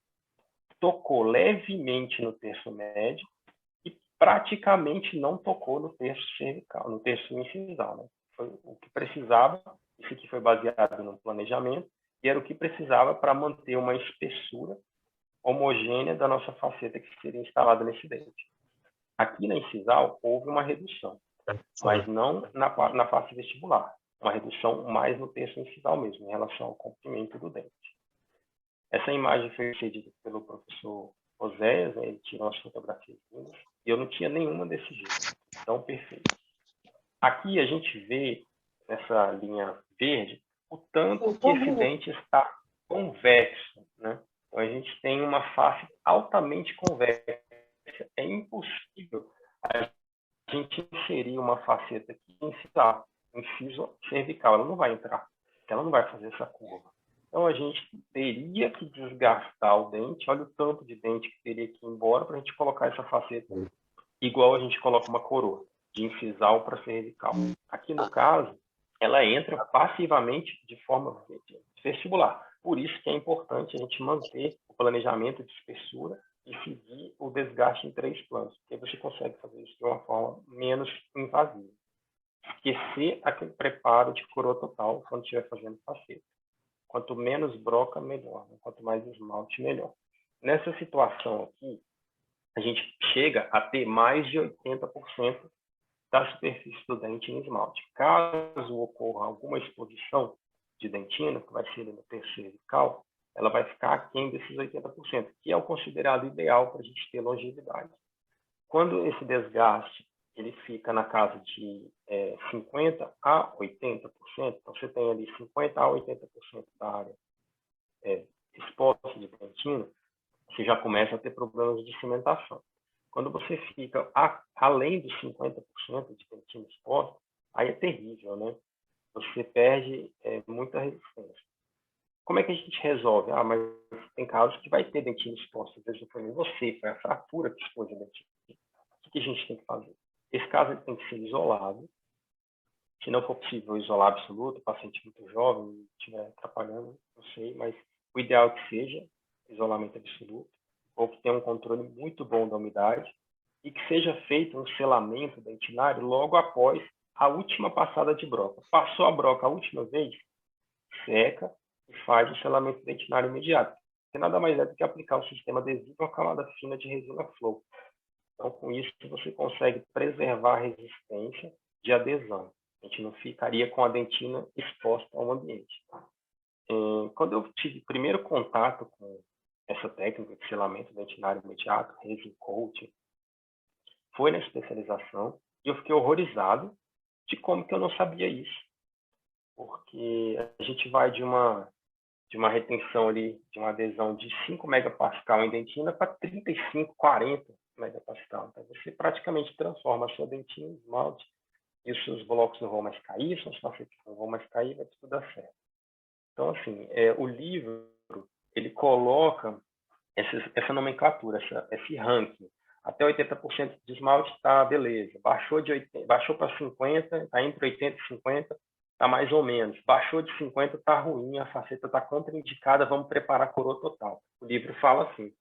tocou levemente no terço médio e praticamente não tocou no terço cervical, no terço incisal, né? Foi o que precisava. Isso aqui foi baseado no planejamento e era o que precisava para manter uma espessura homogênea da nossa faceta que seria instalada nesse dente. Aqui na incisal houve uma redução, mas não na face vestibular. Uma redução mais no terço incisal mesmo, em relação ao comprimento do dente. Essa imagem foi cedida pelo professor Oséias, né? Ele tirou as fotografias minhas, e eu não tinha nenhuma desse jeito. Então, perfeito. Aqui a gente vê, nessa linha verde, o tanto que esse dente está convexo, né? Então, a gente tem uma face altamente convexa. É impossível a gente inserir uma faceta aqui inciso cervical. Ela não vai entrar, ela não vai fazer essa curva. Então, a gente teria que desgastar o dente. Olha o tanto de dente que teria que ir embora para a gente colocar essa faceta igual a gente coloca uma coroa, de incisal para cervical. Aqui, no caso, ela entra passivamente de forma vestibular. Por isso que é importante a gente manter o planejamento de espessura e seguir o desgaste em 3 planos, porque você consegue fazer isso de uma forma menos invasiva. Esquecer aquele preparo de coroa total quando estiver fazendo faceta. Quanto menos broca, melhor. Né? Quanto mais esmalte, melhor. Nessa situação aqui, a gente chega a ter mais de 80% da superfície do dente em esmalte. Caso ocorra alguma exposição de dentina, que vai ser no terço cervical, ela vai ficar aquém desses 80%, que é o considerado ideal para a gente ter longevidade. Quando esse desgaste ele fica na casa de 50% a 80%, então você tem ali 50% a 80% da área exposta de dentina, você já começa a ter problemas de cimentação. Quando você fica além dos 50% de dentina exposta, aí é terrível, né? Você perde muita resistência. Como é que a gente resolve? Mas tem casos que vai ter dentina exposta. Às vezes foi em você, foi a fratura que expôs a dentina. O que a gente tem que fazer? Esse caso ele tem que ser isolado. Se não for possível isolar absoluto, o paciente muito jovem, estiver atrapalhando, não sei, mas o ideal é que seja isolamento absoluto, ou que tenha um controle muito bom da umidade, e que seja feito um selamento dentinário logo após a última passada de broca. Passou a broca a última vez, seca e faz o selamento dentinário imediato. Que nada mais é do que aplicar um sistema adesivo a uma camada fina de resina flow. Então, com isso, você consegue preservar a resistência de adesão. A gente não ficaria com a dentina exposta ao ambiente. Quando eu tive primeiro contato com essa técnica de selamento dentinário imediato, resin coating, foi na especialização e eu fiquei horrorizado de como que eu não sabia isso. Porque a gente vai de uma retenção ali, de uma adesão de 5 megapascal em dentina para 35, 40 megapascal. Então, você praticamente transforma a sua dentina em esmalte e os seus blocos não vão mais cair, suas facetas não vão mais cair, vai tudo dar certo. Então, assim, o livro, ele coloca essa nomenclatura, esse ranking. Até 80% de esmalte está beleza. Baixou para 50%, está entre 80% e 50%, está mais ou menos. Baixou de 50%, está ruim, a faceta está contraindicada, vamos preparar a coroa total. O livro fala assim.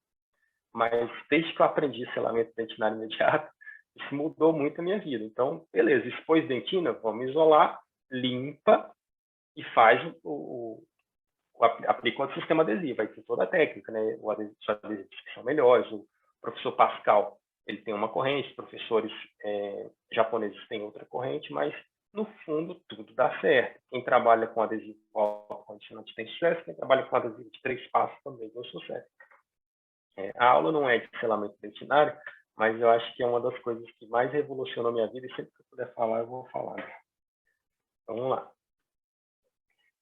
Mas desde que eu aprendi selamento dentinário imediato, isso mudou muito a minha vida. Então, beleza, expôs dentina, vamos isolar, limpa e faz aplica o sistema adesivo, aí tem toda a técnica, né? Os adesivos que são melhores, o professor Pascal, ele tem uma corrente, professores japoneses têm outra corrente, mas no fundo tudo dá certo. Quem trabalha com adesivo autocondicionante tem sucesso, quem trabalha com adesivo de 3 passos também tem sucesso. A aula não é de selamento dentinário, mas eu acho que é uma das coisas que mais revolucionou minha vida e sempre que eu puder falar, eu vou falar. Vamos lá.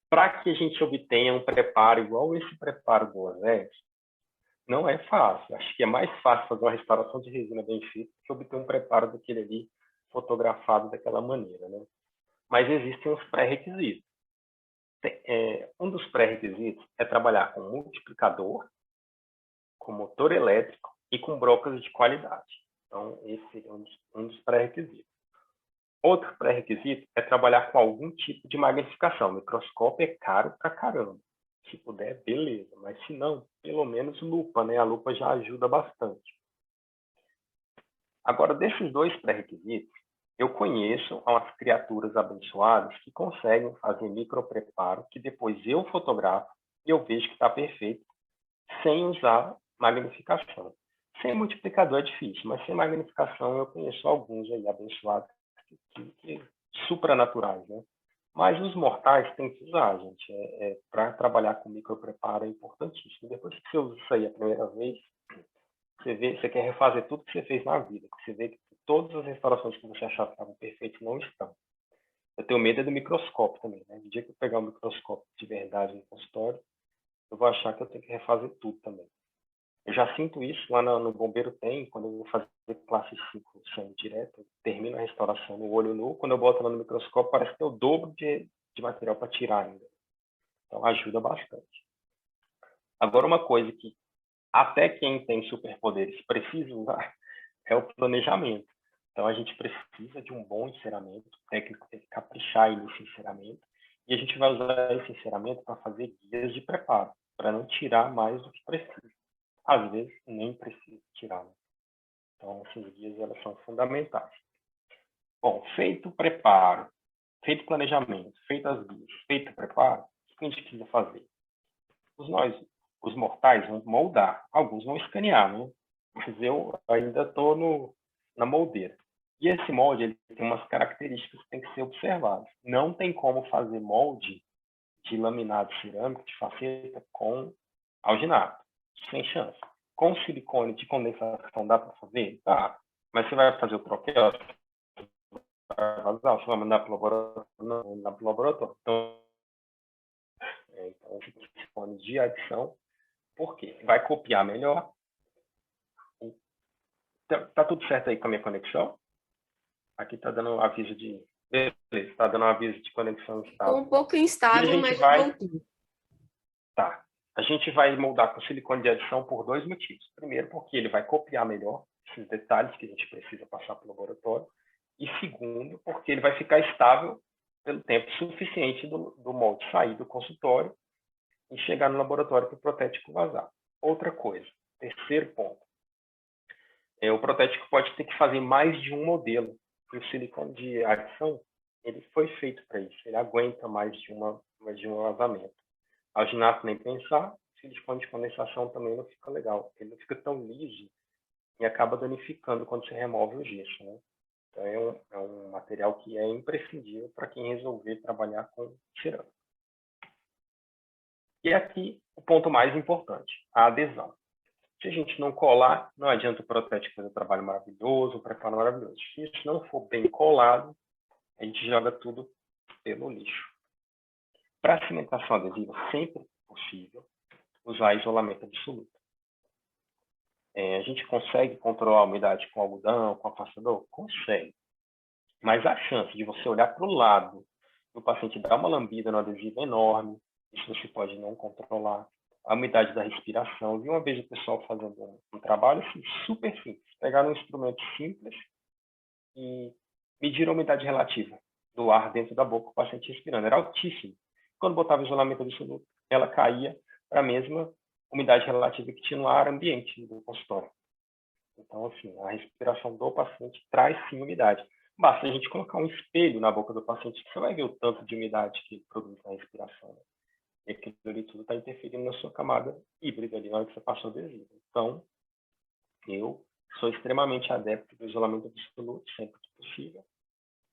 Para que a gente obtenha um preparo igual esse preparo do Ozés, não é fácil. Acho que é mais fácil fazer uma restauração de resina bem feita do que obter um preparo daquele ali fotografado daquela maneira, né? Mas existem uns pré-requisitos. Um dos pré-requisitos é trabalhar com multiplicador, com motor elétrico e com brocas de qualidade. Então, esse é um dos pré-requisitos. Outro pré-requisito é trabalhar com algum tipo de magnificação. O microscópio é caro pra caramba. Se puder, beleza. Mas se não, pelo menos lupa, né? A lupa já ajuda bastante. Agora, desses 2 pré-requisitos, eu conheço umas criaturas abençoadas que conseguem fazer micropreparo, que depois eu fotografo e eu vejo que está perfeito, sem usar magnificação. Sem multiplicador é difícil, mas sem magnificação eu conheço alguns aí abençoados que supranaturais, né? Mas os mortais têm que usar, gente. Para trabalhar com micropreparo é importantíssimo. Depois que você usa isso aí a primeira vez, você quer refazer tudo que você fez na vida. Você vê que todas as restaurações que você achava que estavam perfeitas não estão. Eu tenho medo do microscópio também, né? No dia que eu pegar um microscópio de verdade no consultório, eu vou achar que eu tenho que refazer tudo também. Eu já sinto isso lá no Bombeiro tem, quando eu vou fazer classe 5 sangue direto, eu termino a restauração no olho nu, quando eu boto lá no microscópio, parece que é o dobro de material para tirar ainda. Então, ajuda bastante. Agora, uma coisa que até quem tem superpoderes precisa usar é o planejamento. Então, a gente precisa de um bom enceramento, o técnico tem que caprichar aí nesse enceramento, e a gente vai usar esse enceramento para fazer guias de preparo, para não tirar mais do que precisa. Às vezes, nem precisa tirar. Então, essas guias elas são fundamentais. Bom, feito o preparo, feito o planejamento, feito as guias, feito o preparo, o que a gente precisa fazer? Os mortais vão moldar, alguns vão escanear, né? Mas eu ainda estou na moldeira. E esse molde ele tem umas características que têm que ser observadas. Não tem como fazer molde de laminado cerâmico, de faceta, com alginato. Sem chance. Com silicone de condensação dá para fazer? Dá. Mas você vai fazer o troquel, você vai mandar para o laboratório. Então, funciona de adição, porque vai copiar melhor. Tá tudo certo aí com a minha conexão? Aqui está dando um aviso de... Beleza, está dando um aviso de conexão instável. Um pouco instável, mas já voltou. Tá. A gente vai moldar com silicone de adição por 2 motivos. Primeiro, porque ele vai copiar melhor esses detalhes que a gente precisa passar para o laboratório. E segundo, porque ele vai ficar estável pelo tempo suficiente do molde sair do consultório e chegar no laboratório para o protético vazar. Outra coisa, terceiro ponto. O protético pode ter que fazer mais de um modelo. E o silicone de adição, ele foi feito para isso. Ele aguenta mais de um vazamento. Alginato nem pensar, silicone de condensação também não fica legal. Ele não fica tão liso e acaba danificando quando você remove o gesso, né? Então, é um material que é imprescindível para quem resolver trabalhar com cerâmica. E aqui, o ponto mais importante, a adesão. Se a gente não colar, não adianta o protético fazer um trabalho maravilhoso, um preparo maravilhoso. Se isso não for bem colado, a gente joga tudo pelo lixo. Para cimentação adesiva, sempre que possível, usar isolamento absoluto. A gente consegue controlar a umidade com algodão, com afastador? Consegue. Mas a chance de você olhar para o lado e o paciente dar uma lambida no adesivo é enorme. Isso você pode não controlar. A umidade da respiração. Vi uma vez o pessoal fazendo um trabalho assim, super simples. Pegaram um instrumento simples e mediram a umidade relativa do ar dentro da boca do paciente respirando. Era altíssimo. Quando botava isolamento absoluto, ela caía para a mesma umidade relativa que tinha no ar ambiente do consultório. Então, assim, a respiração do paciente traz sim umidade. Basta a gente colocar um espelho na boca do paciente que você vai ver o tanto de umidade que ele produz na respiração. Né? E aquilo ali tudo está interferindo na sua camada híbrida ali na hora que você passou o adesivo. Então, eu sou extremamente adepto do isolamento absoluto, sempre que possível.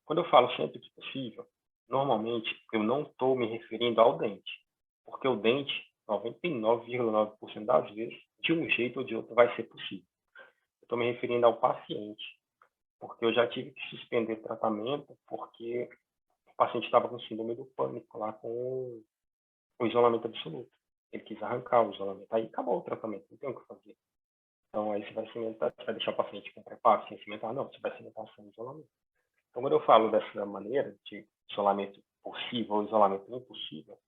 Quando eu falo sempre que possível, normalmente eu não estou me referindo ao dente, porque o dente, 99,9% das vezes, de um jeito ou de outro, vai ser possível. Eu estou me referindo ao paciente, porque eu já tive que suspender o tratamento porque o paciente estava com síndrome do pânico lá com o isolamento absoluto. Ele quis arrancar o isolamento, aí acabou o tratamento, não tem o que fazer. Então, aí você vai cimentar, você vai deixar o paciente com preparo sem cimentar? Não, você vai cimentar sem isolamento. Então, quando eu falo dessa maneira de isolamento possível ou isolamento impossível,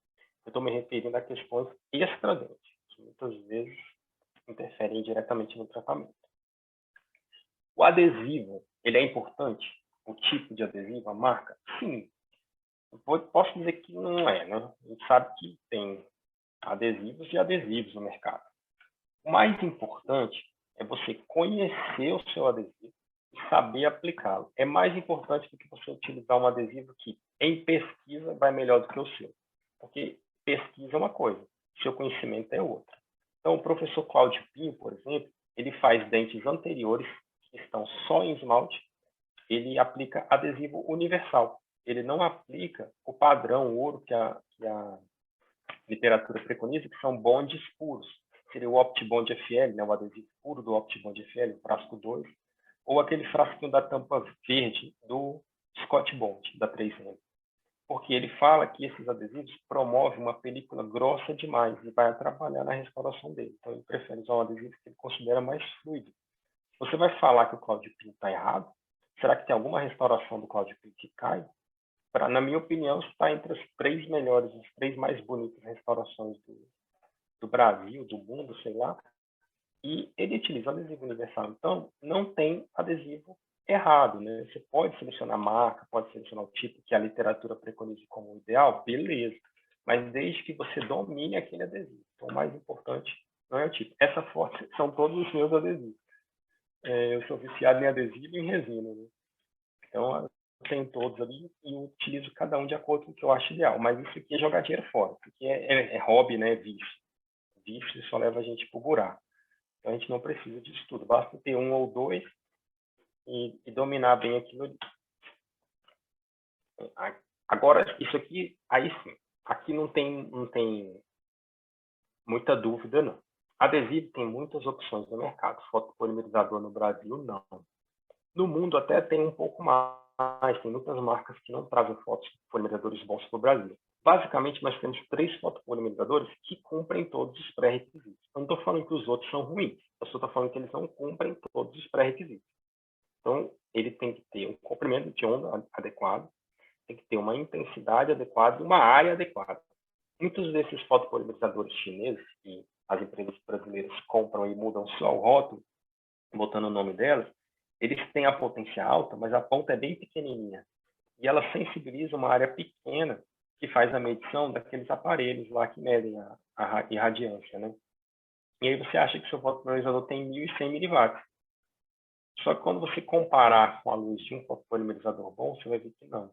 eu estou me referindo a questões extradentes, que muitas vezes interferem diretamente no tratamento. O adesivo, ele é importante? O tipo de adesivo, a marca? Sim. Posso dizer que não é, né? A gente sabe que tem adesivos e adesivos no mercado. O mais importante é você conhecer o seu adesivo e saber aplicá-lo. É mais importante do que você utilizar um adesivo que, em pesquisa, vai melhor do que o seu. Porque pesquisa é uma coisa, seu conhecimento é outra. Então, o professor Cláudio Pinho, por exemplo, ele faz dentes anteriores que estão só em esmalte, ele aplica adesivo universal. Ele não aplica o padrão ouro que a literatura preconiza, que são bondes puros. Seria o OptiBond FL, né, o adesivo puro do OptiBond FL, o frasco 2, ou aquele frasquinho da tampa verde do Scott Bond, da 3M. Porque ele fala que esses adesivos promovem uma película grossa demais e vai atrapalhar na restauração dele. Então, ele prefere usar um adesivo que ele considera mais fluido. Você vai falar que o Cláudio Pinto está errado? Será que tem alguma restauração do Cláudio Pinto que cai? Na minha opinião, está entre as 3 melhores, as 3 mais bonitas restaurações do Brasil, do mundo, sei lá. E ele utiliza adesivo universal. Então, não tem adesivo errado, né? Você pode selecionar a marca, pode selecionar o tipo que a literatura preconiza como ideal, beleza. Mas desde que você domine aquele adesivo. Então, o mais importante não é o tipo. Essa foto são todos os meus adesivos. Eu sou viciado em adesivo e em resina, né? Então, eu tenho todos ali e utilizo cada um de acordo com o que eu acho ideal. Mas isso aqui é jogar dinheiro fora. Isso aqui é hobby, né? Vício. Vício só leva a gente pro buraco. Então, a gente não precisa disso tudo. Basta ter um ou dois e dominar bem aquilo ali. Agora, isso aqui, aí sim. Aqui não tem muita dúvida, não. Adesivo tem muitas opções no mercado. Fotopolimerizador no Brasil, não. No mundo até tem um pouco mais, tem muitas marcas que não trazem fotopolimerizadores bons para o Brasil. Basicamente, nós temos 3 fotopolimerizadores que cumprem todos os pré-requisitos. Eu não estou falando que os outros são ruins, eu só estou falando que eles não cumprem todos os pré-requisitos. Então, ele tem que ter um comprimento de onda adequado, tem que ter uma intensidade adequada e uma área adequada. Muitos desses fotopolimerizadores chineses, que as empresas brasileiras compram e mudam só o rótulo, botando o nome delas, eles têm a potência alta, mas a ponta é bem pequenininha. E ela sensibiliza uma área pequena que faz a medição daqueles aparelhos lá que medem a irradiância, né? E aí você acha que seu fotopolimerizador tem 1.100 miliwatt. Só que quando você comparar com a luz de um fotopolimerizador bom, você vai ver que não.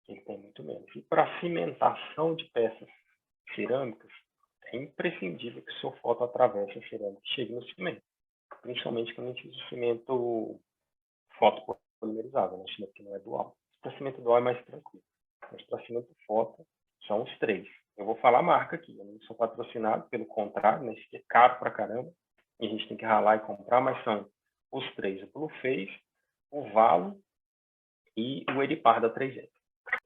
Ele tem muito menos. E para cimentação de peças cerâmicas, é imprescindível que o seu foto atravesse a cerâmica e chegue no cimento. Principalmente quando a gente usa cimento fotopolimerizado, né? Cimento que não é dual. Para cimento dual é mais tranquilo. Mas para cimento foto, são os 3. Eu vou falar a marca aqui. Eu não sou patrocinado, pelo contrário, né? Isso aqui é caro pra caramba. E a gente tem que ralar e comprar, mas são os 3. O Blue Phase, o Valo e o Edipar da 3M.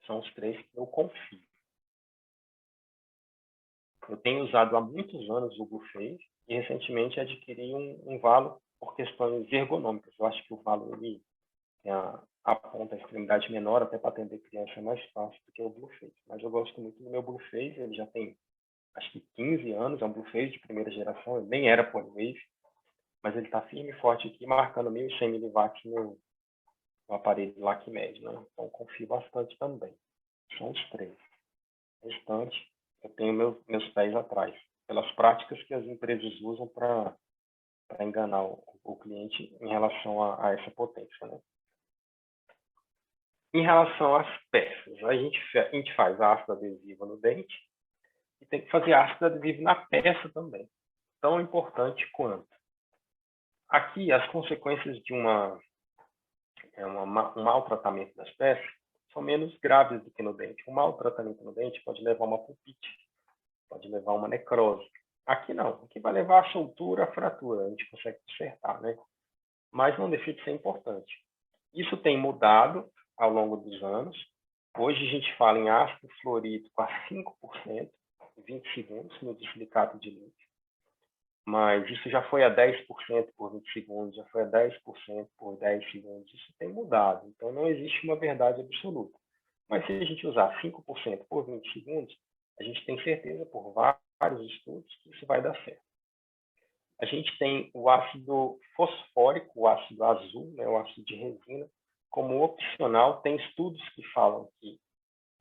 São os 3 que eu confio. Eu tenho usado há muitos anos o Blue Phase e recentemente adquiri um Valo por questões ergonômicas. Eu acho que o Valo ele tem a ponta, a extremidade menor, até para atender criança é mais fácil do que o Blue Phase. Mas eu gosto muito do meu Blue Phase, ele já tem acho que 15 anos, é um Blue Phase de primeira geração, ele nem era Polywave, mas ele está firme e forte aqui, marcando 1.100 miliwatts no aparelho LACMED, né? Então confio bastante também. São os 3. O restante, eu tenho meus pés atrás, pelas práticas que as empresas usam para enganar o cliente em relação a essa potência, né? Em relação às peças, a gente faz ácido adesivo no dente e tem que fazer ácido adesivo na peça também. Tão importante quanto. Aqui, as consequências de um maltratamento das peças são menos graves do que no dente. Um maltratamento no dente pode levar a uma pulpite, pode levar a uma necrose. Aqui não. Aqui vai levar a soltura, a fratura. A gente consegue consertar, né? Mas não deixa de ser importante. Isso tem mudado ao longo dos anos. Hoje a gente fala em ácido fluorídrico a 5%, 20 segundos no silicato de lítio. Mas isso já foi a 10% por 20 segundos, já foi a 10% por 10 segundos. Isso tem mudado. Então não existe uma verdade absoluta. Mas se a gente usar 5% por 20 segundos, a gente tem certeza por vários estudos que isso vai dar certo. A gente tem o ácido fosfórico, o ácido azul, né, o ácido de resina, como opcional. Tem estudos que falam que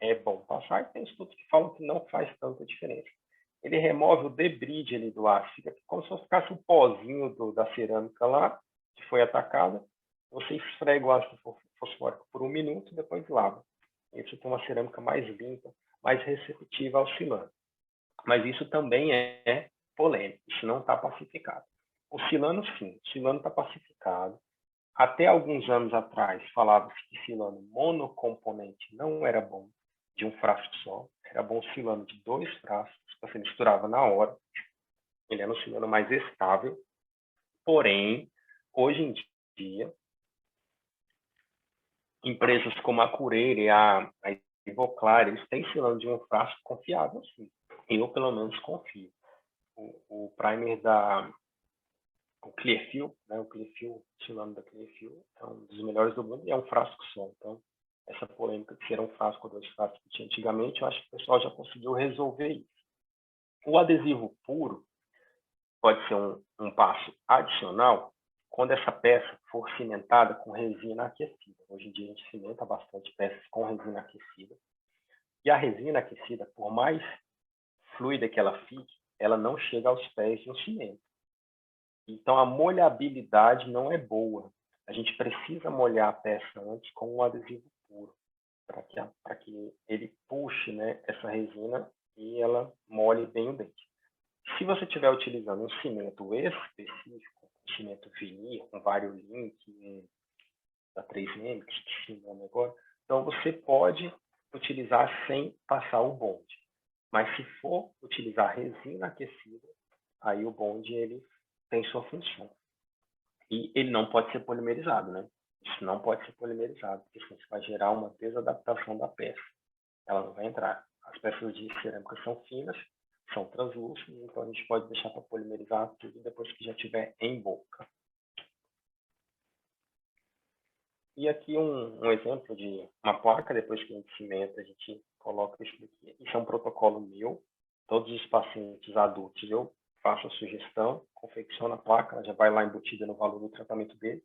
é bom passar e tem estudos que falam que não faz tanta diferença. Ele remove o debris ali do ácido, fica como se ficasse um pozinho da cerâmica lá, que foi atacada. Você esfrega o ácido fosfórico por 1 minuto e depois lava. E você tem uma cerâmica mais limpa, mais receptiva ao silano. Mas isso também é polêmico, isso não está pacificado. O silano, sim, o silano está pacificado. Até alguns anos atrás, falava-se que silano monocomponente não era bom, de um frasco só. Era bom silano de 2 frascos, que você misturava na hora. Ele era um silano mais estável. Porém, hoje em dia, empresas como a Cureira e a Ivoclar, eles têm silano de um frasco confiável, sim. Eu, pelo menos, confio. O primer o Clearfield, né? O Clearfield, o silano da Clearfield, é um dos melhores do mundo e é um frasco só. Então, essa polêmica de ser um frasco ou 2 frascos que tinha antigamente, eu acho que o pessoal já conseguiu resolver isso. O adesivo puro pode ser um passo adicional quando essa peça for cimentada com resina aquecida. Hoje em dia a gente cimenta bastante peças com resina aquecida. E a resina aquecida, por mais fluida que ela fique, ela não chega aos pés de um cimento. Então, a molhabilidade não é boa. A gente precisa molhar a peça antes com um adesivo puro, para que ele puxe, né, essa resina e ela molhe bem o dente. Se você estiver utilizando um cimento específico, um cimento vinil, com Variolink, da 3M, que esqueci o nome agora, então você pode utilizar sem passar o bonde. Mas se for utilizar resina aquecida, aí o bonde ele tem sua função. E ele não pode ser polimerizado, né? Isso não pode ser polimerizado, porque senão isso vai gerar uma desadaptação da peça. Ela não vai entrar. As peças de cerâmica são finas, são translúcidas, então a gente pode deixar para polimerizar tudo depois que já estiver em boca. E aqui um exemplo de uma placa, depois que a gente cimenta, a gente coloca isso aqui. Isso é um protocolo meu. Todos os pacientes adultos eu faço a sugestão, confecciono a placa, ela já vai lá embutida no valor do tratamento dele.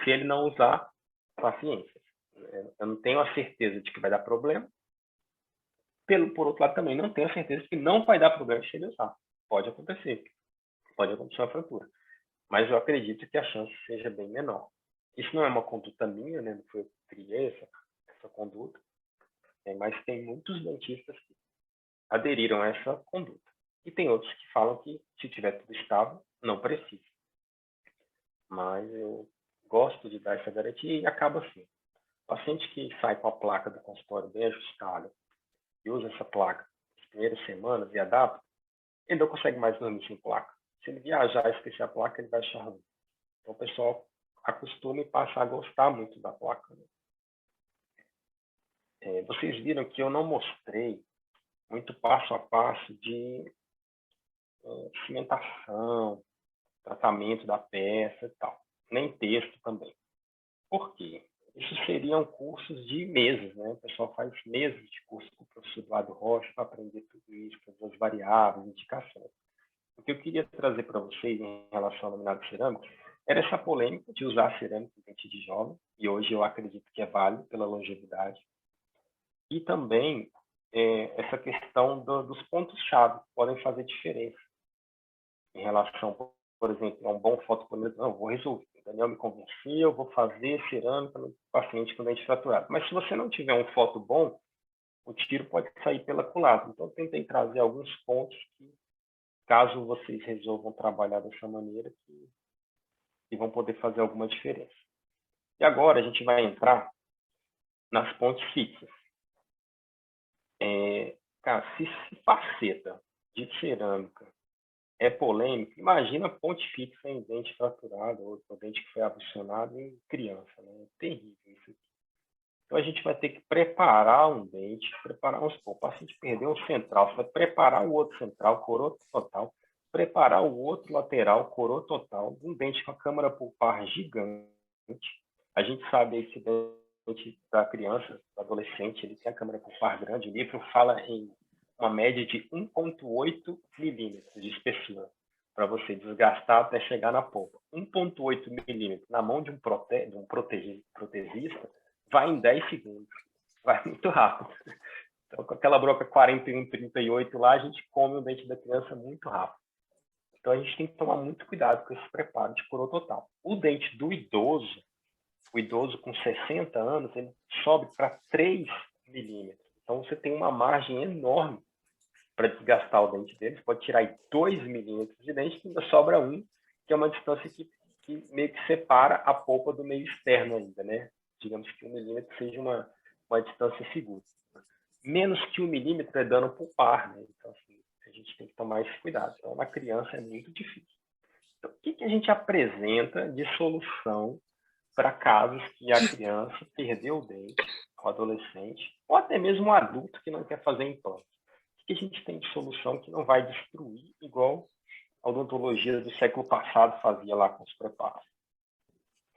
Se ele não usar, paciência. Eu não tenho a certeza de que vai dar problema. Por outro lado, também não tenho a certeza de que não vai dar problema se ele usar. Pode acontecer. Pode acontecer uma fratura. Mas eu acredito que a chance seja bem menor. Isso não é uma conduta minha, né? Não foi eu que criei essa conduta. Mas tem muitos dentistas que aderiram a essa conduta. E tem outros que falam que, se tiver tudo estável, não precisa. Mas eu gosto de dar essa garantia e acaba assim. O paciente que sai com a placa do consultório bem ajustada e usa essa placa nas primeiras semanas e adapta, ele não consegue mais dormir sem placa. Se ele viajar e esquecer a placa, ele vai achar ruim. Então, o pessoal acostuma e passa a gostar muito da placa. Né? Vocês viram que eu não mostrei muito passo a passo de cimentação, tratamento da peça e tal. Nem texto também. Por quê? Isso seriam cursos de meses, né? O pessoal faz meses de curso com o professor Eduardo Rocha para aprender tudo isso, todas as variáveis, indicações. O que eu queria trazer para vocês em relação ao laminado cerâmico era essa polêmica de usar cerâmica em dente de jovem, e hoje eu acredito que é válido pela longevidade. E também essa questão dos pontos-chave que podem fazer diferença em relação, por exemplo, a um bom fotopolimerizador. Não, vou resolver. O Daniel me convenceu, eu vou fazer cerâmica no paciente com dente fraturado. Mas se você não tiver um foto bom, o tiro pode sair pela culatra. Então, eu tentei trazer alguns pontos que, caso vocês resolvam trabalhar dessa maneira, que vão poder fazer alguma diferença. E agora a gente vai entrar nas pontes fixas. Cara, se faceta de cerâmica é polêmica, imagina ponte fixa em dente fraturado ou dente que foi abscionado em criança. Né? É terrível isso aqui. Então, a gente vai ter que preparar um dente, o paciente perdeu um central, você vai preparar o outro central, coroa total, preparar o outro lateral, coroa total, um dente com a câmara pulpar gigante. A gente sabe esse dente da criança, do adolescente, ele tem a câmara pulpar grande, o livro fala em uma média de 1,8 milímetros de espessura, para você desgastar até chegar na polpa. 1,8 milímetros na mão de um protesista, vai em 10 segundos. Vai muito rápido. Então, com aquela broca 41, 38 lá, a gente come o dente da criança muito rápido. Então, a gente tem que tomar muito cuidado com esse preparo de coroa total. O dente do idoso, o idoso com 60 anos, ele sobe para 3 milímetros. Então, você tem uma margem enorme para desgastar o dente dele. Você pode tirar 2 milímetros de dente, que ainda sobra 1, que é uma distância que meio que separa a polpa do meio externo ainda, né? Digamos que 1 milímetro seja uma distância segura. Menos que 1 milímetro é dano pulpar, né? Então, assim, a gente tem que tomar esse cuidado. Então, na criança é muito difícil. Então, o que a gente apresenta de solução para casos que a criança perdeu o dente, o adolescente, ou até mesmo o adulto que não quer fazer implante? O que a gente tem de solução que não vai destruir igual a odontologia do século passado fazia lá com os preparos?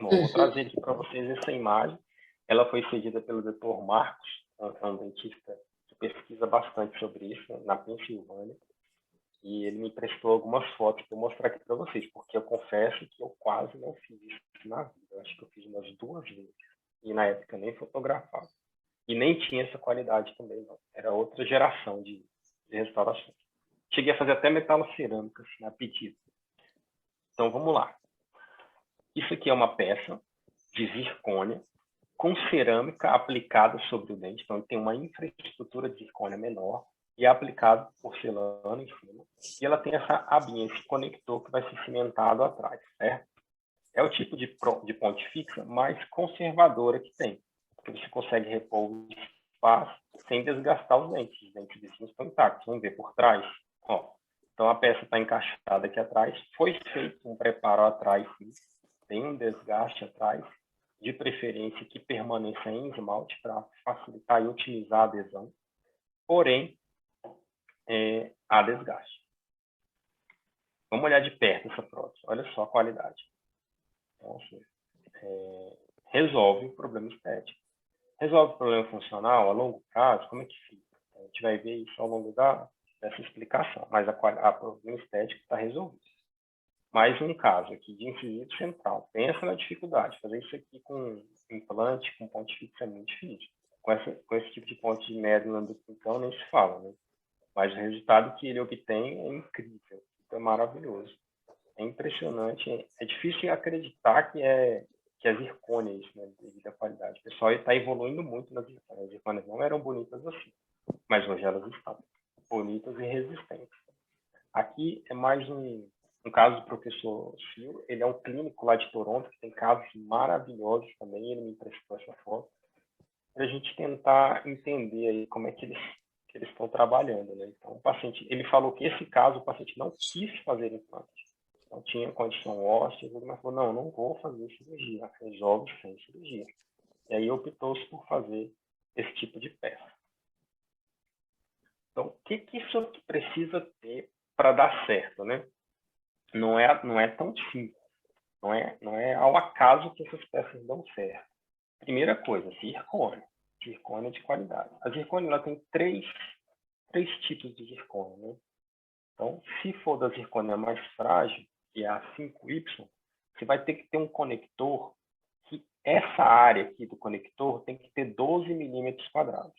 Bom, vou trazer aqui para vocês essa imagem. Ela foi cedida pelo Dr. Marcos, um dentista que pesquisa bastante sobre isso na Pensilvânia. E ele me emprestou algumas fotos para eu mostrar aqui para vocês, porque eu confesso que eu quase não fiz isso na vida. Eu acho que eu fiz umas 2 vezes. E na época eu nem fotografava. E nem tinha essa qualidade também, não. Era outra geração de restauração. Cheguei a fazer até metalocerâmica, assim, na petita. Então, vamos lá. Isso aqui é uma peça de zircônia com cerâmica aplicada sobre o dente. Então, tem uma infraestrutura de zircônia menor e é aplicado porcelana em cima. E ela tem essa abinha, esse conector que vai ser cimentado atrás, certo? É o tipo de ponte fixa mais conservadora que tem, porque você consegue repor o espaço sem desgastar os dentes. Os dentes vizinhos estão intactos. Vamos ver por trás. Ó, então, a peça está encaixada aqui atrás. Foi feito um preparo atrás, sim. Tem um desgaste atrás. de preferência que permaneça em esmalte para facilitar e otimizar a adesão, porém, há desgaste. Vamos olhar de perto essa prótese, olha só a qualidade. Então, assim, resolve o problema estético. Resolve o problema funcional a longo prazo, como é que fica? A gente vai ver isso ao longo dessa explicação, mas a problema estético está resolvido. Mais um caso aqui de incisivo central. Pensa na dificuldade. Fazer isso aqui com implante, com ponte fixa é muito difícil. Com esse tipo de ponte de médula, então, nem se fala, né? Mas o resultado que ele obtém é incrível. É maravilhoso. É impressionante. É difícil acreditar que é zircônia isso, né? Devido à qualidade. O pessoal está evoluindo muito nas zircônias. As zircônias não eram bonitas assim, mas hoje elas estão bonitas e resistentes. Aqui é mais um caso do professor Phil. Ele é um clínico lá de Toronto, que tem casos maravilhosos também. Ele me emprestou essa foto para a gente tentar entender aí como é que eles estão trabalhando, né? Então, o paciente, ele falou que esse caso o paciente não quis fazer implante, não tinha condição óssea, mas falou, não vou fazer cirurgia, resolve sem cirurgia. E aí optou-se por fazer esse tipo de peça. Então, o que isso aqui precisa ter para dar certo, né? Não é tão simples, não é ao acaso que essas peças dão certo. Primeira coisa, zircônia de qualidade. A zircônia ela tem três tipos de zircônia, né? Então, se for da zircônia mais frágil, que é a 5Y, você vai ter que ter um conector que essa área aqui do conector tem que ter 12 milímetros quadrados.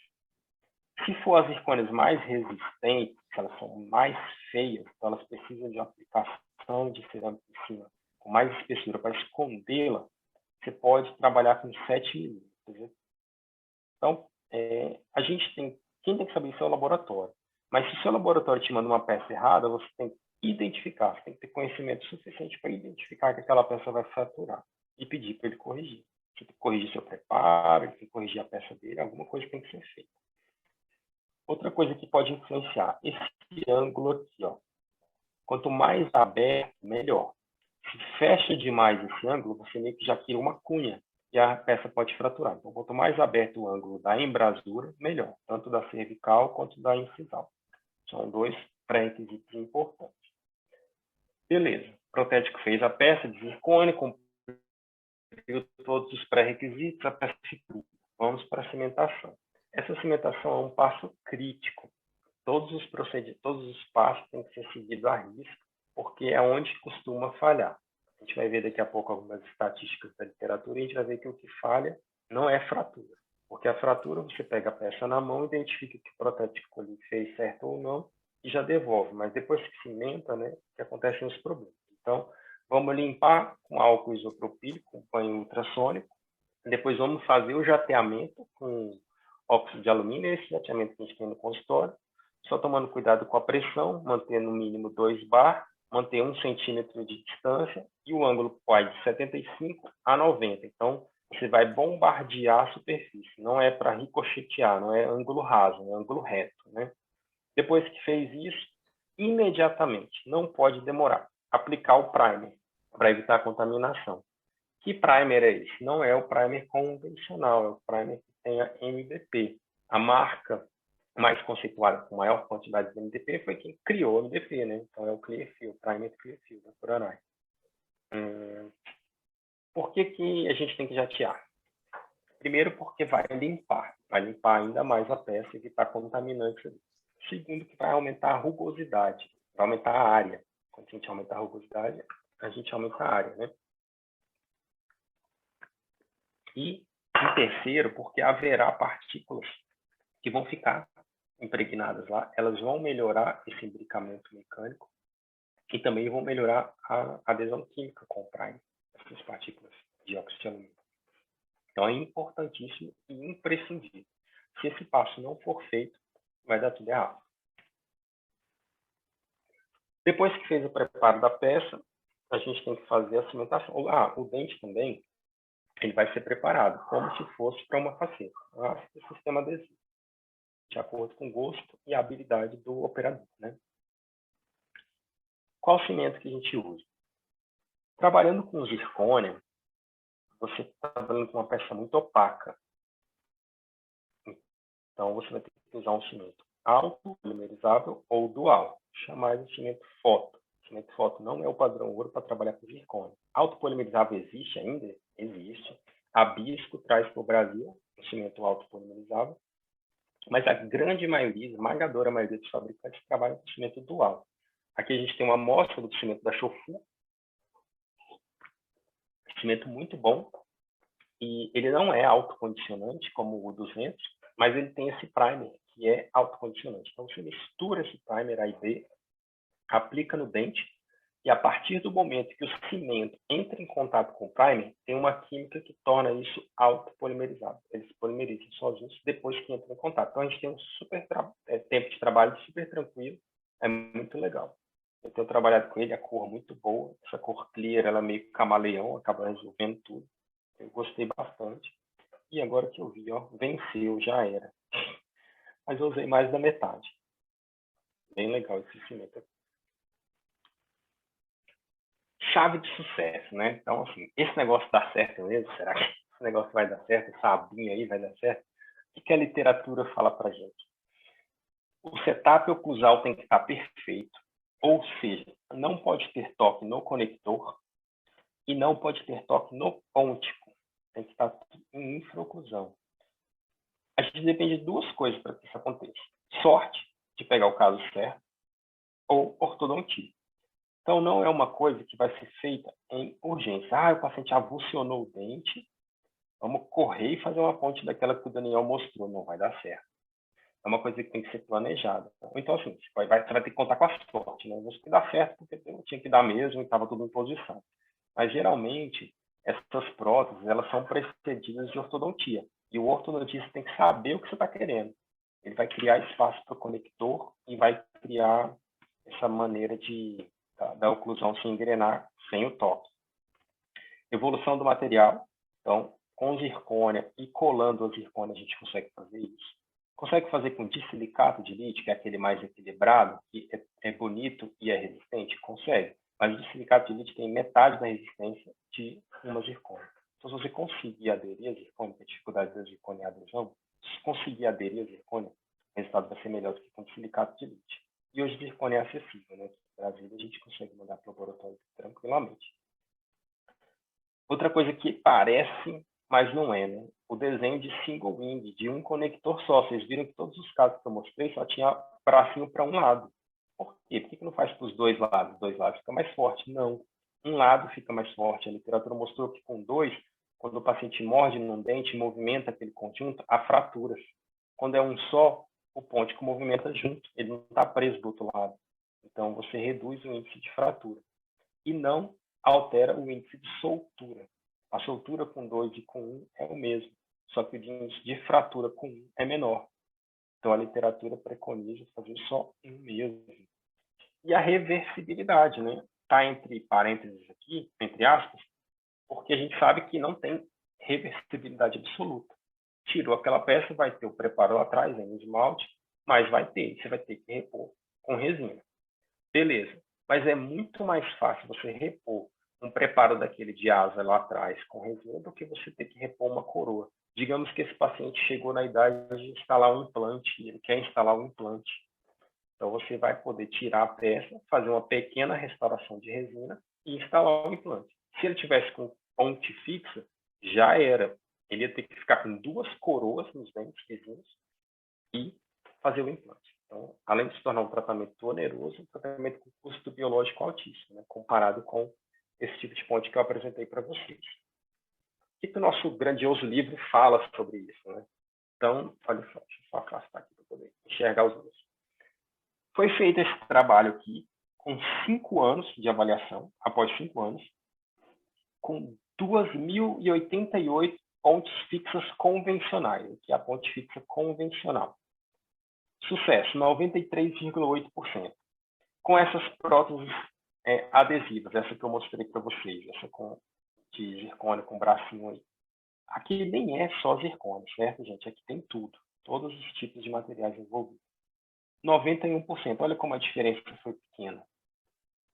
Se for as zircônias mais resistentes, elas são mais feias, então elas precisam de uma aplicação de cerâmica em cima com mais espessura para escondê-la, você pode trabalhar com 7 milímetros. Então, quem tem que saber isso é o laboratório. Mas se o seu laboratório te manda uma peça errada, você tem que identificar, você tem que ter conhecimento suficiente para identificar que aquela peça vai fraturar e pedir para ele corrigir. Você tem que corrigir seu preparo, ele tem que corrigir a peça dele, alguma coisa tem que ser feita. Outra coisa que pode influenciar, esse ângulo aqui, ó. Quanto mais aberto, melhor. Se fecha demais esse ângulo, você meio que já cria uma cunha e a peça pode fraturar. Então, quanto mais aberto o ângulo da embrasura, melhor, tanto da cervical quanto da incisal. São dois pré-requisitos importantes. Beleza, o protético fez a peça de zircônia, cumpriu todos os pré-requisitos, a peça ficou. Vamos para a cimentação. Essa cimentação é um passo crítico. Todos os passos têm que ser seguidos à risca, porque é onde costuma falhar. A gente vai ver daqui a pouco algumas estatísticas da literatura e a gente vai ver que o que falha não é fratura. Porque a fratura, você pega a peça na mão, identifica que o protético ali fez certo ou não e já devolve. Mas depois que cimenta, né, que acontecem os problemas. Então, vamos limpar com álcool isopropílico, com banho ultrassônico. Depois vamos fazer o jateamento com óxido de alumínio, esse jateamento que a gente tem no consultório. Só tomando cuidado com a pressão, manter no mínimo 2 bar, manter 1 centímetro de distância e o ângulo pode de 75 a 90. Então, você vai bombardear a superfície. Não é para ricochetear, não é ângulo raso, é ângulo reto, né? Depois que fez isso, imediatamente, não pode demorar, aplicar o primer para evitar a contaminação. Que primer é esse? Não é o primer convencional, é o primer que tem a MDP. A marca mais conceituada com maior quantidade de MDP foi quem criou o MDP, né? Então é o Clearfield, o Primer Clearfield, da Kuranai. Por que a gente tem que jatear? Primeiro, porque vai limpar ainda mais a peça e evitar contaminantes ali. Segundo, que vai aumentar a rugosidade, vai aumentar a área. Quando a gente aumenta a rugosidade, a gente aumenta a área, né? E em terceiro, porque haverá partículas que vão ficar impregnadas lá, elas vão melhorar esse imbricamento mecânico e também vão melhorar a adesão química com o primer, essas partículas de óxido de alumínio. Então é importantíssimo e imprescindível. Se esse passo não for feito, vai dar tudo errado. Depois que fez o preparo da peça, a gente tem que fazer a cimentação. O dente também, ele vai ser preparado como se fosse para uma faceta. O sistema adesivo, de acordo com o gosto e a habilidade do operador, né? Qual cimento que a gente usa? Trabalhando com zircônia, você está trabalhando com uma peça muito opaca. Então, você vai ter que usar um cimento alto, polimerizável ou dual, chamar de cimento foto. O cimento foto não é o padrão ouro para trabalhar com zircônio. Autopolimerizável existe ainda? Existe. A Bisco traz para o Brasil o cimento autopolimerizável, mas a grande maioria, esmagadora maioria dos fabricantes trabalham com cimento dual. Aqui a gente tem uma amostra do cimento da Shofu, cimento muito bom, e ele não é autocondicionante como o 200, mas ele tem esse primer, que é autocondicionante. Então, você mistura esse primer A e B, aplica no dente, e a partir do momento que o cimento entra em contato com o primer, tem uma química que torna isso autopolimerizado. Eles se polimerizam sozinhos depois que entram em contato. Então, a gente tem um tempo de trabalho super tranquilo, é muito legal. Eu tenho trabalhado com ele, a cor muito boa, essa cor clear, ela é meio camaleão, acaba resolvendo tudo. Eu gostei bastante. E agora que eu vi, ó, venceu, já era. Mas eu usei mais da metade. Bem legal esse cimento. Chave de sucesso, né? Então, assim, esse negócio dá certo mesmo? Será que esse negócio vai dar certo? Essa abinha aí vai dar certo? O que a literatura fala pra gente? O setup oclusal tem que estar perfeito. Ou seja, não pode ter toque no conector e não pode ter toque no pôntico. Tem que estar em infraoclusão. A gente depende de duas coisas para que isso aconteça. Sorte, de pegar o caso certo, ou ortodontia. Então, não é uma coisa que vai ser feita em urgência. Ah, o paciente avulsionou o dente, vamos correr e fazer uma ponte daquela que o Daniel mostrou. Não vai dar certo. É uma coisa que tem que ser planejada. Então, assim, você vai ter que contar com a sorte. Né? Isso que dá certo, porque não tinha que dar mesmo e estava tudo em posição. Mas, geralmente, essas próteses, elas são precedidas de ortodontia. E o ortodontista tem que saber o que você está querendo. Ele vai criar espaço para o conector e vai criar essa maneira da oclusão se engrenar sem o toque. Evolução do material. Então, com zircônia e colando a zircônia, a gente consegue fazer isso. Consegue fazer com dissilicato de lítio, que é aquele mais equilibrado, que é bonito e é resistente? Consegue. Mas o dissilicato de lítio tem metade da resistência de uma zircônia. Então, se você conseguir aderir a zircônia, que a dificuldade da zircônia é a adesão, se conseguir aderir a zircônia, o resultado vai ser melhor do que com dissilicato de lítio. E hoje, zircônia é acessível, né? No Brasil, a gente consegue mandar para o laboratório tranquilamente. Outra coisa que parece, mas não é, né? O desenho de single wing, de um conector só. Vocês viram que todos os casos que eu mostrei só tinha bracinho para um lado. Por quê? Por que não faz para os dois lados? Os dois lados fica mais forte. Não. Um lado fica mais forte. A literatura mostrou que com dois, quando o paciente morde num dente, movimenta aquele conjunto, há fraturas. Quando é um só, o pôntico movimenta junto. Ele não está preso do outro lado. Então, você reduz o índice de fratura. E não altera o índice de soltura. A soltura com 2 e com 1 é o mesmo, só que o índice de fratura com 1 é menor. Então, a literatura preconiza fazer só um mesmo. E a reversibilidade, né? Está entre parênteses aqui, entre aspas, porque a gente sabe que não tem reversibilidade absoluta. Tirou aquela peça, vai ter o preparo lá atrás, em esmalte, mas vai ter, você vai ter que repor com resina. Beleza. Mas é muito mais fácil você repor um preparo daquele de asa lá atrás com resina do que você ter que repor uma coroa. Digamos que esse paciente chegou na idade de instalar um implante, e ele quer instalar um implante. Então, você vai poder tirar a peça, fazer uma pequena restauração de resina e instalar o implante. Se ele tivesse com ponte fixa, já era. Ele ia ter que ficar com 2 coroas nos dentes vizinhos e fazer o implante. Então, além de se tornar um tratamento oneroso, um tratamento com custo biológico altíssimo, né, comparado com esse tipo de ponte que eu apresentei para vocês. O que o nosso grandioso livro fala sobre isso? Né? Então, olha só, deixa eu só afastar aqui para poder enxergar os números. Foi feito esse trabalho aqui com 5 anos de avaliação, após 5 anos, com 2.088 pontes fixas convencionais, que é a ponte fixa convencional. Sucesso, 93,8%. Com essas próteses adesivas, essa que eu mostrei para vocês, essa de zircônia com bracinho aí. Aqui nem é só zircônia, certo, gente? Aqui tem tudo, todos os tipos de materiais envolvidos. 91%, olha como a diferença foi pequena.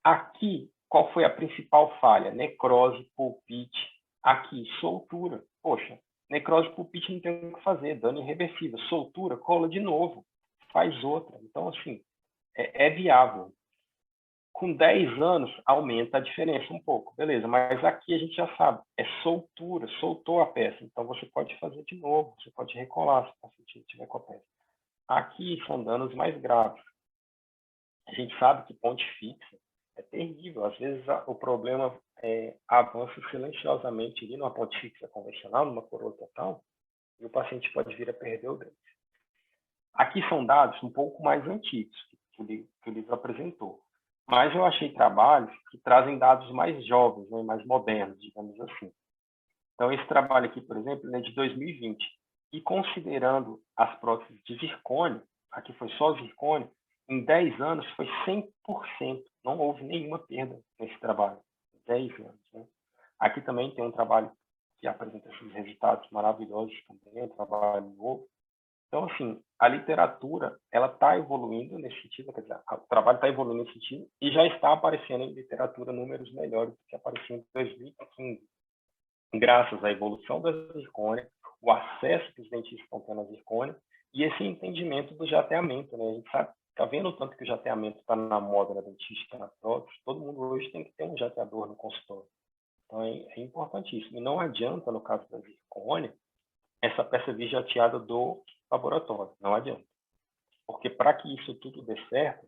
Aqui, qual foi a principal falha? Necrose, pulpite, Aqui, soltura. Poxa, necrose pulpite não tem o que fazer, dano irreversível. Soltura, cola de novo, faz outra. Então, assim, é viável. Com 10 anos, aumenta a diferença um pouco, beleza, mas aqui a gente já sabe, é soltura, soltou a peça, então você pode fazer de novo, você pode recolar se o paciente estiver com a peça. Aqui são danos mais graves. A gente sabe que ponte fixa é terrível, às vezes o problema avança silenciosamente ali numa ponte fixa convencional, numa coroa total, e o paciente pode vir a perder o dente. Aqui são dados um pouco mais antigos que o livro apresentou. Mas eu achei trabalhos que trazem dados mais jovens, né, mais modernos, digamos assim. Então, esse trabalho aqui, por exemplo, é de 2020. E considerando as próteses de zircônio, aqui foi só zircônio, em 10 anos foi 100%. Não houve nenhuma perda nesse trabalho. 10 anos. Né? Aqui também tem um trabalho que apresenta esses resultados maravilhosos também, um trabalho novo. Então, assim, a literatura, ela está evoluindo nesse sentido, quer dizer, o trabalho está evoluindo nesse sentido e já está aparecendo em literatura números melhores do que apareceu em 2015. Graças à evolução da zircônia, o acesso que os dentistas estão tendo à zircônia e esse entendimento do jateamento, né? A gente sabe, está vendo o tanto que o jateamento está na moda na dentística, na prótese, todo mundo hoje tem que ter um jateador no consultório. Então, é importantíssimo. E não adianta, no caso da zircônia, essa peça vir jateada do laboratório, não adianta. Porque para que isso tudo dê certo,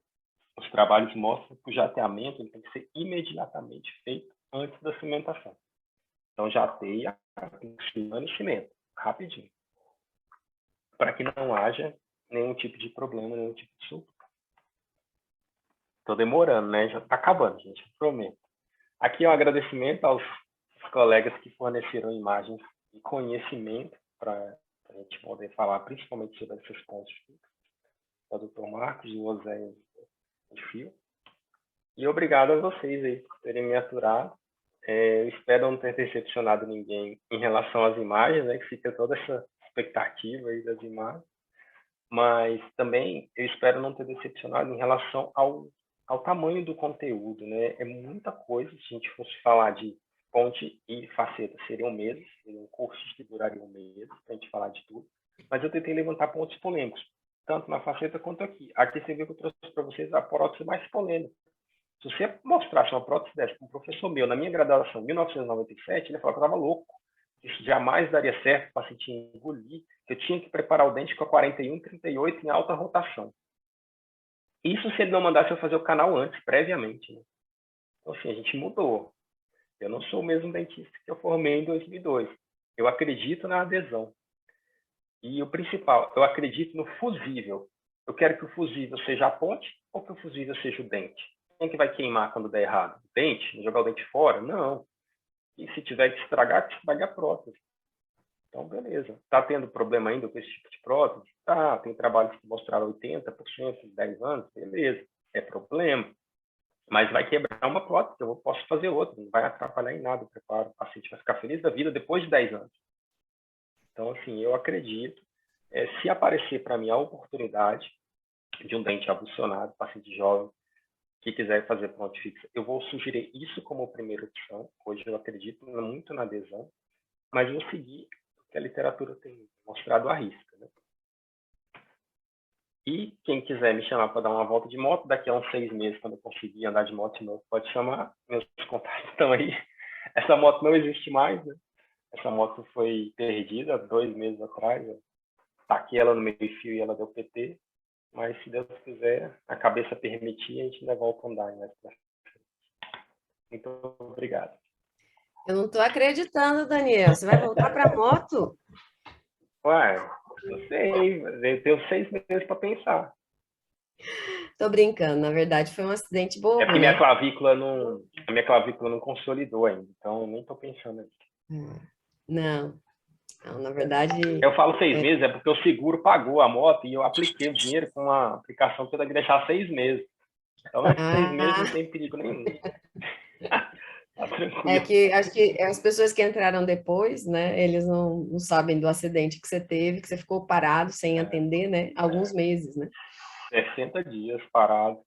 os trabalhos mostram que o jateamento ele tem que ser imediatamente feito antes da cimentação. Então, jateia, cimando e cimento, rapidinho. Para que não haja nenhum tipo de problema, nenhum tipo de surto. Estou demorando, né? Já está acabando, gente, prometo. Aqui é um agradecimento aos colegas que forneceram imagens e conhecimento para a gente poder falar principalmente sobre esses pontos fixos. O Dr. Marcos e o Oséias de Fio. E obrigado a vocês aí por terem me aturado. Eu espero não ter decepcionado ninguém em relação às imagens, né, que fica toda essa expectativa aí das imagens. Mas também eu espero não ter decepcionado em relação ao tamanho do conteúdo, né? É muita coisa. Se a gente fosse falar de ponte e faceta, seriam meses, seriam cursos que durariam meses para a gente falar de tudo. Mas eu tentei levantar pontos polêmicos, tanto na faceta quanto aqui. Aqui você viu que eu trouxe para vocês a prótese mais polêmica. Se você mostrasse uma prótese dessa para um professor meu, na minha graduação, em 1997, ele ia falar que eu estava louco. Isso jamais daria certo, o paciente engolir, que eu tinha que preparar o dente com a 41, 38 em alta rotação. Isso se ele não mandasse eu fazer o canal antes, previamente. Né? Então, assim, a gente mudou. Eu não sou o mesmo dentista que eu formei em 2002. Eu acredito na adesão. E o principal, eu acredito no fusível. Eu quero que o fusível seja a ponte ou que o fusível seja o dente. Quem é que vai queimar quando der errado? O dente? Jogar o dente fora? Não. E se tiver que estragar, que estrague a prótese. Então, beleza. Está tendo problema ainda com esse tipo de prótese? Tá. Tem trabalhos que mostraram 80% em 10 anos? Beleza. É problema. Mas vai quebrar uma prótese, eu posso fazer outra. Não vai atrapalhar em nada o preparo. O paciente vai ficar feliz da vida depois de 10 anos. Então, assim, eu acredito. Se aparecer para mim a oportunidade de um dente avulsionado, paciente jovem, que quiser fazer ponte fixa, eu vou sugerir isso como primeira opção. Hoje eu acredito muito na adesão, mas vou seguir o que a literatura tem mostrado à risca. Né? E quem quiser me chamar para dar uma volta de moto, daqui a uns 6 meses, quando eu conseguir andar de moto de novo, pode chamar. Meus contatos estão aí. Essa moto não existe mais, né? Essa moto foi perdida 2 meses atrás. Eu taquei ela no meio-fio e ela deu PT. Mas, se Deus quiser, a cabeça permitir, a gente ainda volta a andar. Né? Muito obrigado. Eu não estou acreditando, Daniel. Você vai voltar para a moto? Ué, não sei. Eu tenho 6 meses para pensar. Estou brincando. Na verdade, foi um acidente bobo, É porque né? a minha clavícula não consolidou ainda. Então, eu nem estou pensando nisso. Não. Não, na verdade... Eu falo 6 meses, é porque o seguro pagou a moto e eu apliquei o dinheiro com uma aplicação que eu tenho que deixar 6 meses. Então, nesses 6 meses não tem perigo nenhum. Tá tranquilo. É que acho que as pessoas que entraram depois, né, eles não sabem do acidente que você teve, que você ficou parado sem atender, né, alguns meses, né? 60 dias parado.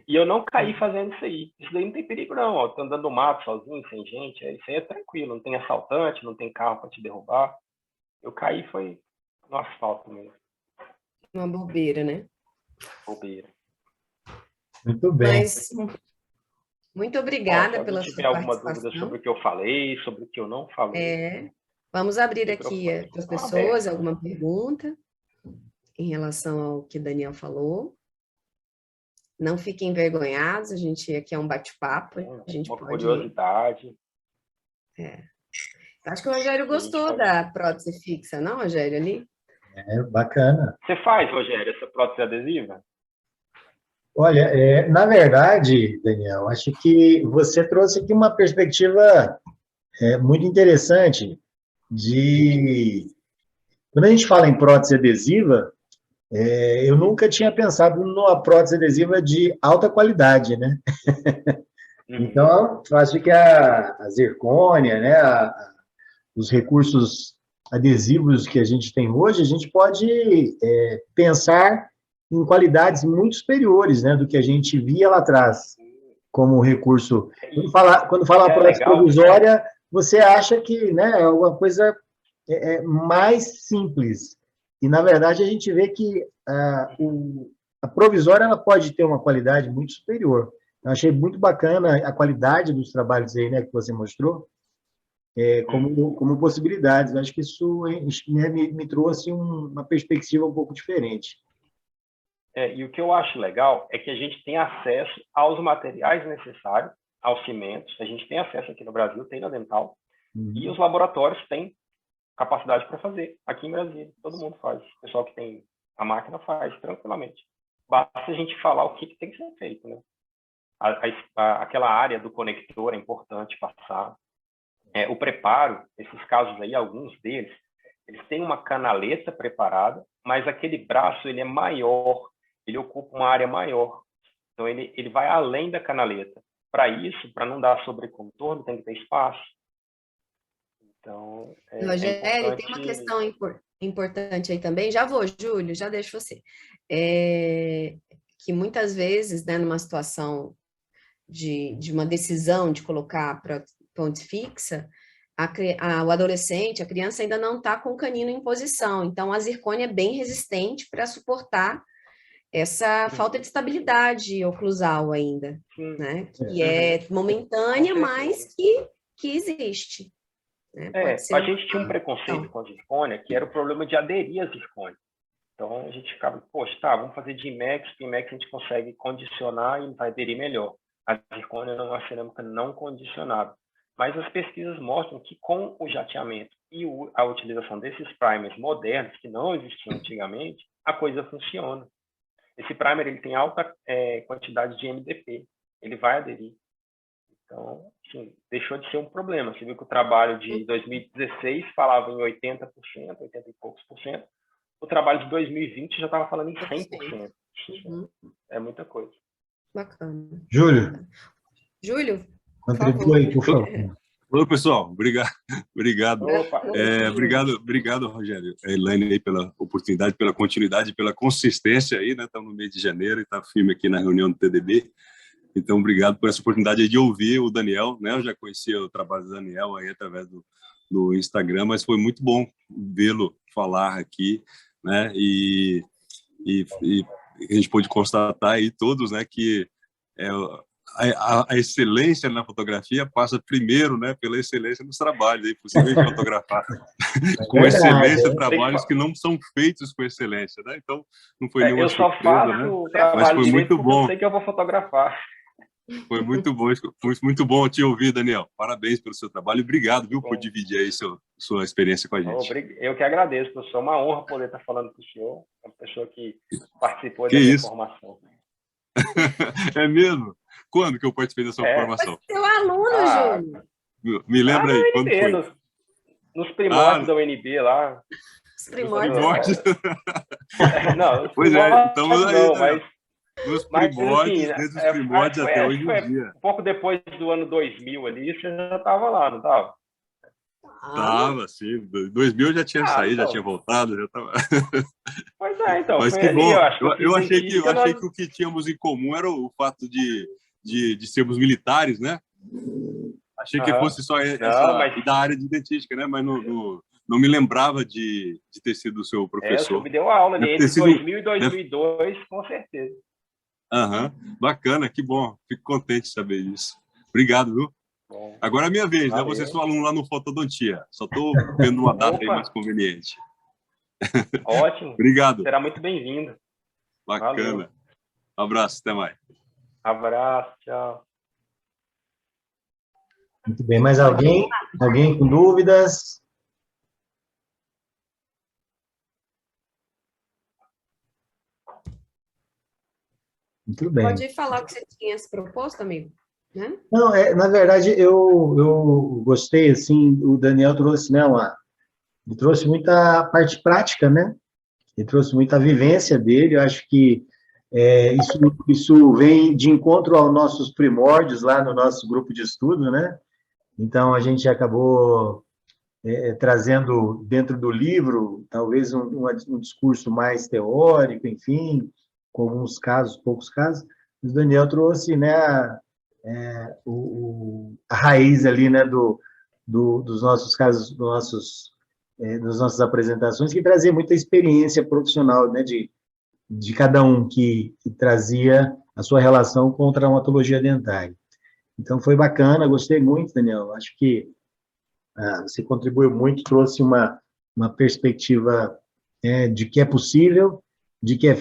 E eu não caí fazendo isso aí. Isso daí não tem perigo, não. Ó. Tô andando no mato sozinho, sem gente. Isso aí é tranquilo. Não tem assaltante, não tem carro para te derrubar. Eu caí foi no asfalto mesmo. Uma bobeira, né? Bobeira. Muito bem. Mas muito obrigada Se pela alguém tiver sua alguma dúvida participação. sobre o que eu falei, sobre o que eu não falei. Vamos abrir Sem aqui preocupação. para as pessoas alguma pergunta em relação ao que Daniel falou. Não fiquem envergonhados, a gente aqui é um bate-papo, a gente Uma pode... curiosidade. Acho que o Rogério gostou da prótese fixa, não, Rogério, ali? É bacana. Você faz, Rogério, essa prótese adesiva? Olha, na verdade, Daniel, acho que você trouxe aqui uma perspectiva muito interessante de... Quando a gente fala em prótese adesiva, eu nunca tinha pensado numa prótese adesiva de alta qualidade, né? Então, eu acho que a zircônia, né, os recursos adesivos que a gente tem hoje, a gente pode pensar em qualidades muito superiores, né, do que a gente via lá atrás, como recurso. Quando fala prótese provisória, você acha que, né, é uma coisa mais simples. E, na verdade, a gente vê que a provisória ela pode ter uma qualidade muito superior. Eu achei muito bacana a qualidade dos trabalhos aí, né, que você mostrou, como possibilidades. Eu acho que isso me trouxe uma perspectiva um pouco diferente. E o que eu acho legal é que a gente tem acesso aos materiais necessários, aos cimentos. A gente tem acesso aqui no Brasil, tem na Dental, e os laboratórios têm capacidade para fazer. Aqui em Brasília, todo mundo faz. O pessoal que tem a máquina faz tranquilamente. Basta a gente falar o que tem que ser feito, né? Aquela área do conector é importante passar. O preparo, esses casos aí, alguns deles, eles têm uma canaleta preparada, mas aquele braço ele é maior, ele ocupa uma área maior. Então, ele vai além da canaleta. Para isso, para não dar sobrecontorno, tem que ter espaço. Então, Rogério, tem uma questão importante aí também. Já vou, Júlio, já deixo você. Que muitas vezes, né, numa situação de uma decisão de colocar ponte fixa, o adolescente, a criança ainda não está com o canino em posição. Então, a zircônia é bem resistente para suportar essa falta de estabilidade oclusal ainda, né? Que é momentânea, mas que existe. Né? A gente tinha um preconceito com a zircônia, que era o problema de aderir à zircônia. Então, a gente ficava, poxa, vamos fazer de IMEX, que IMEX a gente consegue condicionar e vai aderir melhor. A zircônia é uma cerâmica não condicionada. Mas as pesquisas mostram que com o jateamento e a utilização desses primers modernos, que não existiam antigamente, a coisa funciona. Esse primer ele tem alta quantidade de MDP, ele vai aderir. Então, assim, deixou de ser um problema. Você viu que o trabalho de 2016 falava em 80%, 80 e poucos por cento. O trabalho de 2020 já estava falando em 100%. É muita coisa. Bacana. Júlio, contribua aí, por favor. Oi, pessoal. Obrigado. Obrigado, Rogério. A Elaine aí pela oportunidade, pela continuidade, pela consistência aí, né? Estamos no mês de janeiro e está firme aqui na reunião do TDB. Então, obrigado por essa oportunidade de ouvir o Daniel, né? Eu já conhecia o trabalho do Daniel aí através do Instagram, mas foi muito bom vê-lo falar aqui, né? E a gente pôde constatar aí todos, né, que a excelência na fotografia passa primeiro, né, pela excelência nos trabalhos. É impossível fotografar com excelência trabalhos que não são feitos com excelência, né? Então, não foi nenhuma surpresa, né? Mas foi muito bom. Eu sei que eu vou fotografar. Foi muito bom te ouvir, Daniel. Parabéns pelo seu trabalho e obrigado, viu, por dividir aí sua experiência com a gente. Eu que agradeço, professor. É uma honra poder estar falando com o senhor, uma pessoa que participou da minha formação. É mesmo? Quando que eu participei da sua formação? Seu aluno, Júlio. Me lembra aí, quando foi? Nos primórdios da UNB lá. Os primórdios. Não, pois estamos aí, não, mas... Nos primórdios, assim, desde os primórdios até hoje em dia. Um pouco depois do ano 2000 ali, você já estava lá, não estava? Tava, sim. 2000 eu já tinha saído, então. já tinha voltado, já tava... Pois é, então. Mas Foi que ali, bom. eu achei que o que tínhamos em comum era o fato de sermos militares, né? Achei que fosse só essa da área de dentística, né? Mas não me lembrava de ter sido o seu professor. Você me deu aula ali, entre 2000 e 2002, com certeza. Bacana, que bom. Fico contente de saber disso. Obrigado, viu? Bom, agora é a minha vez, né? Você é seu aluno lá no Fotodontia. Só estou vendo uma data aí mais conveniente. Ótimo. Obrigado. Será muito bem-vindo. Bacana. Valeu. Um abraço, até mais. Abraço, tchau. Muito bem. Mais alguém? Alguém com dúvidas? Muito bem. Pode falar o que você tinha se proposto, amigo? Né? Não, na verdade, eu gostei, assim, o Daniel trouxe, né, ele trouxe muita parte prática, né? Ele trouxe muita vivência dele, eu acho que isso vem de encontro aos nossos primórdios lá no nosso grupo de estudo, né? Então, a gente acabou trazendo dentro do livro, talvez um discurso mais teórico, enfim, com alguns casos, poucos casos, mas o Daniel trouxe, né, a raiz ali, né, dos nossos casos, das nossas apresentações, que trazia muita experiência profissional, né, de cada um que trazia a sua relação com a traumatologia dentária. Então, foi bacana, gostei muito, Daniel. Acho que você contribuiu muito, trouxe uma perspectiva de que é possível, de que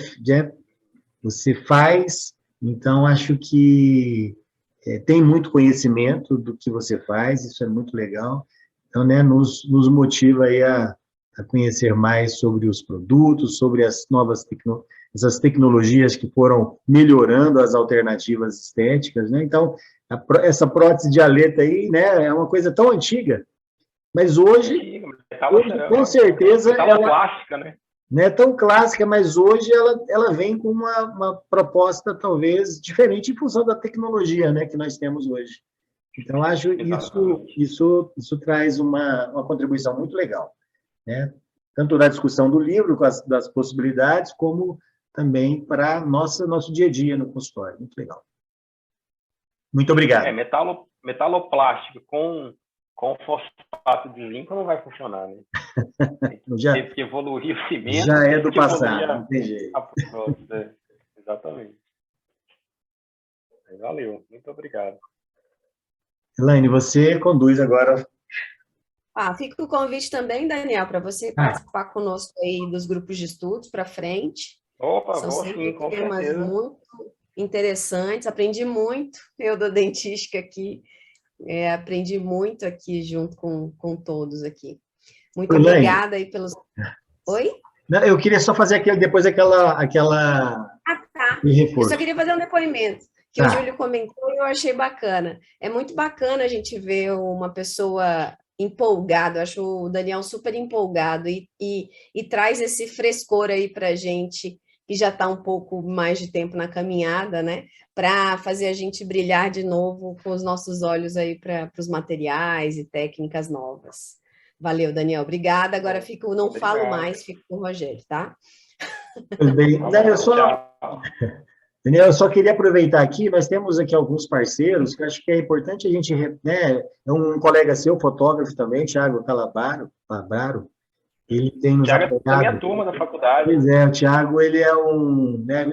você faz. Então, acho que tem muito conhecimento do que você faz, isso é muito legal. Então, né, nos motiva aí a conhecer mais sobre os produtos, sobre as novas essas tecnologias que foram melhorando as alternativas estéticas, né? Então, essa prótese de aleta aí, né, é uma coisa tão antiga, mas hoje com certeza, ela clássica, né? Não é tão clássica, mas hoje ela vem com uma proposta talvez diferente em função da tecnologia, né, que nós temos hoje. Então, acho isso traz uma contribuição muito legal, né? Tanto na discussão do livro, das possibilidades, como também para nosso dia a dia no consultório. Muito legal. Muito obrigado. Metaloplástico com fosfato de zinco não vai funcionar, né? Teve que evoluir o cimento. Já é do passado, não tem jeito. Exatamente. Valeu, muito obrigado. Elaine, você conduz agora. Fica o convite também, Daniel, para você participar conosco aí dos grupos de estudos para frente. Opa, São vou sempre sim, com temas certeza. muito interessantes. Aprendi muito, eu da dentística aqui. Aprendi muito aqui junto com todos aqui. Muito obrigada aí pelos... Oi? Não, eu queria só fazer depois aquela tá. Eu só queria fazer um depoimento que o Júlio comentou e eu achei bacana. É muito bacana a gente ver uma pessoa empolgada. Eu acho o Daniel super empolgado e traz esse frescor aí para a gente que já está um pouco mais de tempo na caminhada, né? Para fazer a gente brilhar de novo com os nossos olhos aí para os materiais e técnicas novas. Valeu, Daniel. Obrigada. Agora falo mais, fico com o Rogério, tá? Tudo bem. Daniel, eu só queria aproveitar aqui, nós temos aqui alguns parceiros que eu acho que é importante a gente, né, é um colega seu, fotógrafo também, Thiago Calabaro, ele tem nos apoiado. Thiago é da minha turma da faculdade. Pois é, o Thiago, ele é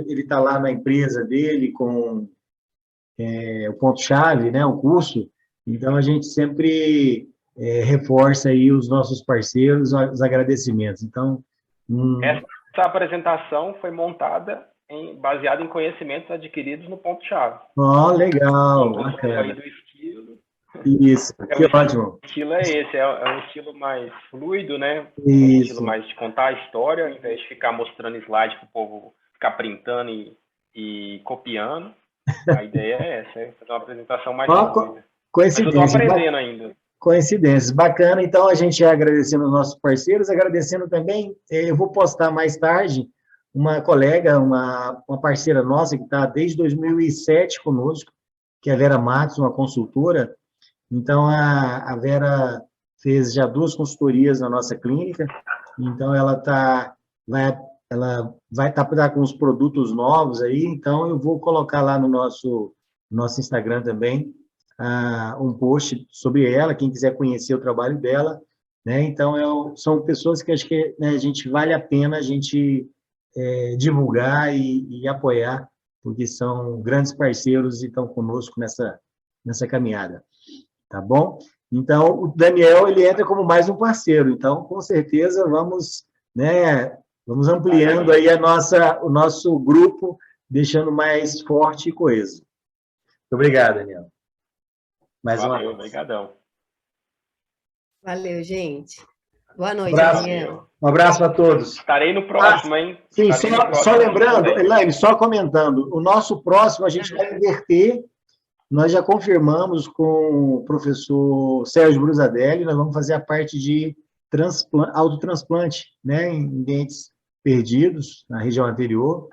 ele está lá na empresa dele com o ponto-chave, né, o curso, então a gente sempre reforça aí os nossos parceiros, os agradecimentos. Então, essa apresentação foi montada baseada em conhecimentos adquiridos no ponto-chave. Legal, bacana. Do estilo. Isso, que ótimo. O estilo é esse, é um estilo mais fluido, né? Isso. Um estilo mais de contar a história, ao invés de ficar mostrando slide para o povo ficar printando e copiando. A ideia é essa, fazer uma apresentação mais fluida. Coincidência. Mas eu estou aprendendo ainda. Coincidências, bacana. Então, a gente agradecendo os nossos parceiros, agradecendo também, eu vou postar mais tarde, uma colega, uma parceira nossa que está desde 2007 conosco, que é a Vera Matos, uma consultora. Então, a Vera fez já 2 consultorias na nossa clínica, então ela vai estar com os produtos novos aí, então eu vou colocar lá no nosso Instagram também um post sobre ela, quem quiser conhecer o trabalho dela, né? Então, são pessoas que acho que, né, vale a pena a gente divulgar e apoiar, porque são grandes parceiros e estão conosco nessa caminhada, tá bom? Então, o Daniel, ele entra como mais um parceiro, então, com certeza, vamos ampliando aí o nosso grupo, deixando mais forte e coeso. Muito obrigado, Daniel. Valeu, obrigadão. Valeu, gente. Boa noite, Daniel. Um abraço a todos. Estarei no próximo, hein? Sim, só lembrando, Elaine, só comentando, o nosso próximo a gente vai inverter, nós já confirmamos com o professor Sérgio Brusadelli, nós vamos fazer a parte de autotransplante, né, em dentes perdidos na região anterior.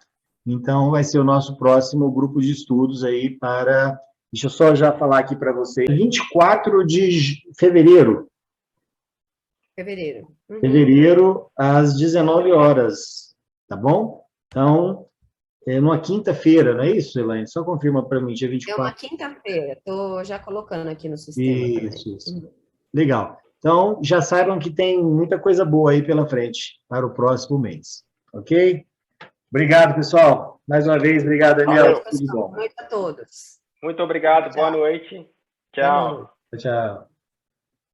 Então, vai ser o nosso próximo grupo de estudos aí para... Deixa eu só já falar aqui para vocês. 24 de fevereiro. Uhum. Fevereiro, às 19 horas. Tá bom? Então, é numa quinta-feira, não é isso, Elaine? Só confirma para mim, dia 24. É uma quinta-feira. Estou já colocando aqui no sistema. Isso. Uhum. Legal. Então, já saibam que tem muita coisa boa aí pela frente para o próximo mês. Ok? Obrigado, pessoal. Mais uma vez, obrigado, Daniel. Tudo bom. Boa noite a todos. Muito obrigado. Boa noite. Tchau. Tchau.